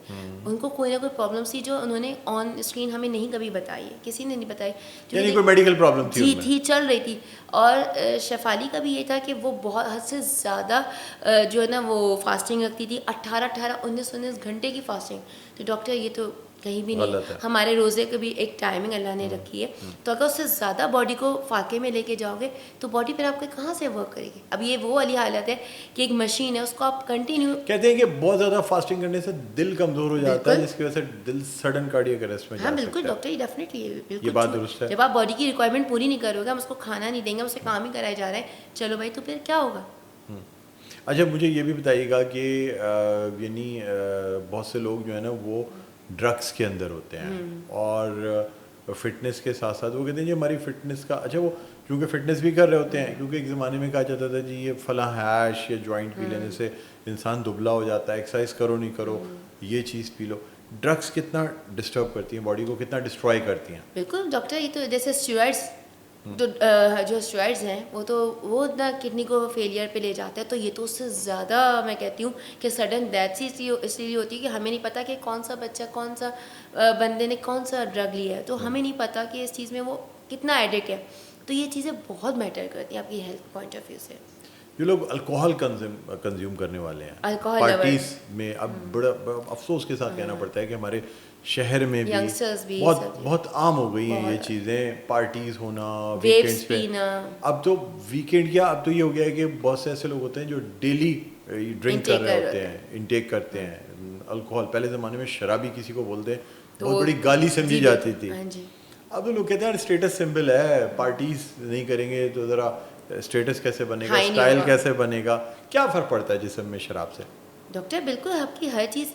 [SPEAKER 2] उनको कोई ना कोई प्रॉब्लम थी जो उन्होंने ऑन स्क्रीन हमें नहीं कभी बताई है, किसी ने नहीं बताई। क्योंकि
[SPEAKER 1] यानी कोई मेडिकल प्रॉब्लम थी
[SPEAKER 2] जी
[SPEAKER 1] उनमें?
[SPEAKER 2] थी, चल रही थी। और शेफाली का भी ये था कि वो बहुत हद से ज़्यादा जो है ना वो फास्टिंग रखती थी, 18-19 घंटे की फास्टिंग। तो डॉक्टर ये तो कहीं भी
[SPEAKER 1] गलत
[SPEAKER 2] नहीं,
[SPEAKER 1] है।
[SPEAKER 2] हमारे रोज़े की भी एक टाइमिंग अल्लाह ने रखी है। तो अगर उससे ज़्यादा बॉडी को फाके में लेके जाओगे तो बॉडी फिर आपके कहाँ से वर्क करेगी। अब ये वो वाली हालत है कि एक मशीन है, उसको आप कंटिन्यू।
[SPEAKER 1] कहते हैं कि बहुत ज़्यादा फास्टिंग करने से दिल कमज़ोर हो जाता है,
[SPEAKER 2] बिल्कुल।
[SPEAKER 1] जिसकी वजह से दिल सडन कार्डियक अरेस्ट में
[SPEAKER 2] हाँ
[SPEAKER 1] जा
[SPEAKER 2] बिल्कुल
[SPEAKER 1] सकता है।
[SPEAKER 2] डॉक्टर, ये डेफिनेटली बिल्कुल
[SPEAKER 1] ये बात
[SPEAKER 2] true।
[SPEAKER 1] दुरुस्त है।
[SPEAKER 2] जब आप बॉडी की रिक्वायरमेंट पूरी नहीं करोगे, हम उसको खाना नहीं देंगे, उससे काम ही कराया जा रहा है, चलो भाई तो फिर क्या होगा।
[SPEAKER 1] अच्छा, मुझे ये भी बताइएगा कि यानी बहुत से लोग जो है ना वो ड्रग्स के अंदर होते हैं और फिटनेस के साथ साथ वो कहते हैं जी हमारी फिटनेस का, अच्छा वो क्योंकि फिटनेस भी कर रहे होते हैं, क्योंकि एक ज़माने में कहा जाता था जी ये फला हैश या जॉइंट पी लेने से इंसान दुबला हो जाता है, एक्सरसाइज करो नहीं करो, ये चीज़ पी लो। ड्रग्स कितना डिस्टर्ब करती हैं बॉडी को, कितना डिस्ट्रॉय करती हैं?
[SPEAKER 2] बिल्कुल डॉक्टर, ये तो जैसे स्टेरॉइड्स, तो जो स्टेरॉइड्स हैं वो ना किडनी को फेलियर पे ले जाता है। तो ये तो उससे ज़्यादा मैं कहती हूँ कि सडन डेथ इसलिए होती है कि हमें नहीं पता कि कौन सा बच्चा, कौन सा बंदे ने कौन सा ड्रग लिया है। तो हमें नहीं पता कि इस चीज़ में वो कितना एडिक्ट है। तो ये चीज़ें बहुत मैटर करती हैं आपकी हेल्थ पॉइंट ऑफ व्यू से।
[SPEAKER 1] जो लोग अल्कोहल कंज्यूम करने वाले हैं
[SPEAKER 2] अल्कोहल
[SPEAKER 1] पार्टीज में, अब बड़ा अफसोस के साथ कहना पड़ता है कि हमारे शहर में भी
[SPEAKER 2] यंगस्टर्स भी
[SPEAKER 1] बहुत
[SPEAKER 2] सब-
[SPEAKER 1] बहुत आम हो गई हैं ये
[SPEAKER 2] बहुत।
[SPEAKER 1] चीज़ें, पार्टीज होना
[SPEAKER 2] वेव्स
[SPEAKER 1] वीकेंड्स पे।
[SPEAKER 2] पीना,
[SPEAKER 1] अब तो वीकेंड क्या, अब तो ये हो गया है कि बहुत से ऐसे लोग होते हैं जो डेली ड्रिंक
[SPEAKER 2] Intake
[SPEAKER 1] कर रहे
[SPEAKER 2] कर
[SPEAKER 1] होते
[SPEAKER 2] रहे
[SPEAKER 1] हैं, इनटेक करते हैं अल्कोहल। पहले ज़माने में शराबी किसी को बोलते
[SPEAKER 2] तो
[SPEAKER 1] बहुत बड़ी गाली समझी
[SPEAKER 2] जी,
[SPEAKER 1] जाती थी।
[SPEAKER 2] हाँ जी।
[SPEAKER 1] अब तो लोग कहते हैं स्टेटस सिंबल है, पार्टीज नहीं करेंगे तो ज़रा स्टेटस कैसे बनेगा,
[SPEAKER 2] हाँ ही नहीं
[SPEAKER 1] स्टाइल
[SPEAKER 2] होगा।
[SPEAKER 1] कैसे बनेगा, क्या फ़र्क पड़ता है जिस्म में शराब से?
[SPEAKER 2] डॉक्टर बिल्कुल, आपकी हर चीज़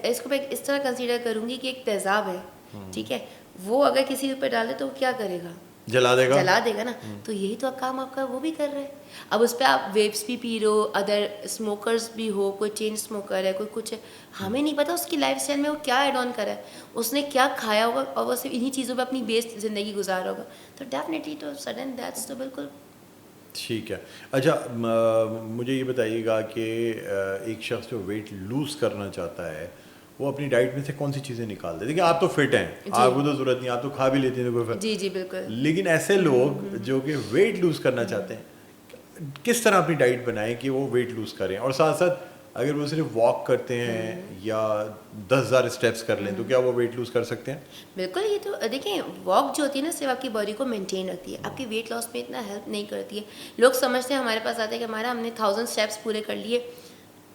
[SPEAKER 2] इसको मैं इस तरह कंसीडर करूँगी कि एक तेज़ाब है, ठीक है। वो अगर किसी के ऊपर डाले तो वो क्या करेगा,
[SPEAKER 1] जला देगा।
[SPEAKER 2] जला देगा ना। तो यही तो काम आपका वो भी कर रहा है। अब उस पर आप वेव्स भी पी रहे हो, अदर स्मोकर्स भी हो, कोई चेन स्मोकर है, कोई कुछ है, हमें नहीं पता उसकी लाइफ स्टाइल में वो क्या एड ऑन करा है, उसने क्या खाया होगा और वो सिर्फ इन्हीं चीज़ों पे अपनी बेस्ड ज़िंदगी गुजारा होगा। तो डेफिनेटली तो सडन दैट्स तो बिल्कुल।
[SPEAKER 1] ठीक है। अच्छा, मुझे ये बताइएगा कि एक शख्स जो वेट लूज़ करना चाहता है वो अपनी डाइट में से कौन सी चीज़ें निकाल दे? देखिए आप तो फिट हैं,
[SPEAKER 2] जी।
[SPEAKER 1] आपको तो ज़रूरत नहीं, आप तो खा भी लेती हैं, तो कोई फर्क।
[SPEAKER 2] जी जी बिल्कुल।
[SPEAKER 1] लेकिन ऐसे लोग जो कि वेट लूज़ करना चाहते हैं, किस तरह अपनी डाइट बनाएं कि वो वेट लूज़ करें, और साथ साथ अगर वो सिर्फ वॉक करते हैं या 10,000 स्टेप्स कर लें तो क्या वो वेट लूज़ कर सकते हैं?
[SPEAKER 2] बिल्कुल, ये तो देखिए वॉक जो होती है ना सिर्फ आपकी बॉडी को मेंटेन रखती है, आपकी वेट लॉस में इतना हेल्प नहीं करती है। लोग समझते हैं हमारे पास आते हैं कि हमारा हमने 1000 स्टेप्स पूरे कर लिए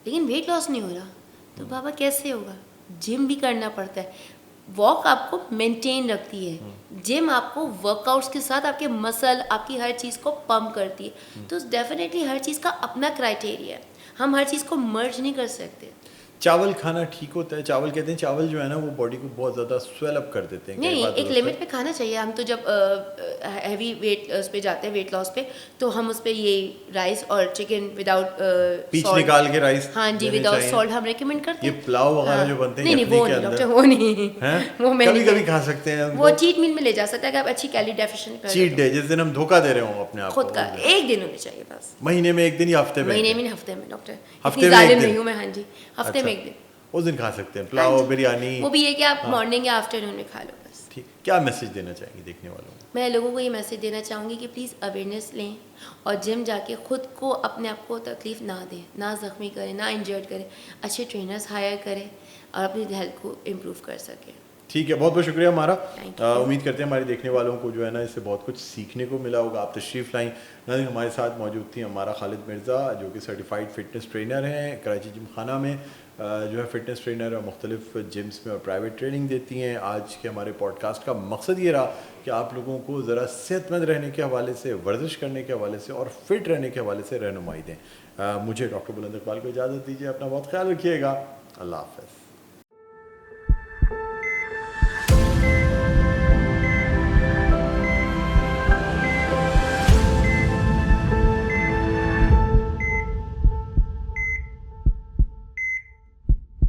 [SPEAKER 2] लेकिन वेट लॉस नहीं हो रहा, तो बाबा कैसे होगा। जिम भी करना पड़ता है, वॉक आपको मेंटेन रखती है, जिम आपको वर्कआउट्स के साथ आपके मसल, आपकी हर चीज़ को पंप करती है। तो डेफिनेटली हर चीज़ का अपना क्राइटेरिया है, हम हर चीज़ को मर्ज नहीं कर सकते।
[SPEAKER 1] चावल खाना ठीक होता है? चावल कहते हैं चावल जो है ना वो बॉडी को बहुत ज़्यादा स्वेल अप कर देते हैं, क्या ये
[SPEAKER 2] नहीं,
[SPEAKER 1] बात
[SPEAKER 2] एक
[SPEAKER 1] दुरुस्त
[SPEAKER 2] लिमिट
[SPEAKER 1] है?
[SPEAKER 2] पे खाना चाहिए। हम तो जब हैवी वेट उस पे जाते हैं, वेट लॉस पे, तो हम उस पे ये राइस और चिकन विदाउट
[SPEAKER 1] पीच निकाल के राइस
[SPEAKER 2] हाँ जी,
[SPEAKER 1] देने
[SPEAKER 2] विदाउट
[SPEAKER 1] चाहिए।
[SPEAKER 2] सॉल्ट हम रेकमेंड करते
[SPEAKER 1] ये
[SPEAKER 2] हैं।
[SPEAKER 1] पुलाव वगैरह
[SPEAKER 2] हाँ।
[SPEAKER 1] जो बनते हैं
[SPEAKER 2] नहीं नहीं
[SPEAKER 1] यखनी
[SPEAKER 2] वो
[SPEAKER 1] के
[SPEAKER 2] नहीं
[SPEAKER 1] अंदर,
[SPEAKER 2] डॉक्टर, वो नहीं
[SPEAKER 1] हैं?
[SPEAKER 2] वो मैं
[SPEAKER 1] कभी
[SPEAKER 2] नहीं
[SPEAKER 1] कभी खा सकते हैं
[SPEAKER 2] वो चीट मील में ले जा सकता है कि आप अच्छी कैलोरी डेफिशिएंट कर
[SPEAKER 1] चीट डे, जिस दिन हम धोखा दे रहे हो अपने आप
[SPEAKER 2] खुद
[SPEAKER 1] को,
[SPEAKER 2] का
[SPEAKER 1] उस दिन।
[SPEAKER 2] एक दिन होने चाहिए बस,
[SPEAKER 1] महीने में एक दिन या हफ्ते में एक
[SPEAKER 2] महीने
[SPEAKER 1] दिन?
[SPEAKER 2] में नहीं, हफ्ते में डॉक्टर,
[SPEAKER 1] हफ्ते
[SPEAKER 2] इतनी
[SPEAKER 1] में एक
[SPEAKER 2] जालिम
[SPEAKER 1] दिन?
[SPEAKER 2] नहीं हूँ मैं। हाँ जी, हफ्ते में
[SPEAKER 1] अच्छा,
[SPEAKER 2] एक दिन।
[SPEAKER 1] उस दिन खा सकते हैं
[SPEAKER 2] हाँ
[SPEAKER 1] पुलाव
[SPEAKER 2] जी।
[SPEAKER 1] बिरयानी।
[SPEAKER 2] वो भी ये कि आप
[SPEAKER 1] हाँ।
[SPEAKER 2] मॉर्निंग या आफ्टरनून में खा लो बस।
[SPEAKER 1] ठीक, क्या मैसेज देना चाहेंगे देखने वालों को?
[SPEAKER 2] मैं लोगों को ये मैसेज देना चाहूँगी कि प्लीज़ अवेयरनेस लें और जिम जाके खुद को, अपने आप को तकलीफ़ ना दें, ना ज़ख्मी करें, ना इंजर्ड करें, अच्छे ट्रेनर्स हायर करें और अपनी हेल्थ को इम्प्रूव कर सकें।
[SPEAKER 1] ठीक है, बहुत बहुत शुक्रिया हमारा।
[SPEAKER 2] Thank you.
[SPEAKER 1] उम्मीद करते हैं हमारे देखने वालों को जो है ना इससे बहुत कुछ सीखने को मिला होगा। आप तशरीफ़ लाई। नाज़रीन, हमारे साथ मौजूद थी हमारा खालिद मिर्ज़ा जो कि सर्टिफाइड फ़िटनेस ट्रेनर हैं, कराची जिम खाना में जो है फ़िटनेस ट्रेनर और मुख्तलिफ जिम्स में और प्राइवेट ट्रेनिंग देती हैं। आज के हमारे पॉडकास्ट का मकसद ये रहा कि आप लोगों को ज़रा सेहतमंद रहने के हवाले से, वर्जिश करने के हवाले से और फिट रहने के हवाले से रहनुमाई दें। मुझे डॉक्टर बुलंद इकबाल को इजाज़त दीजिए, अपना बहुत ख्याल रखिएगा। अल्लाह हाफ़िज़।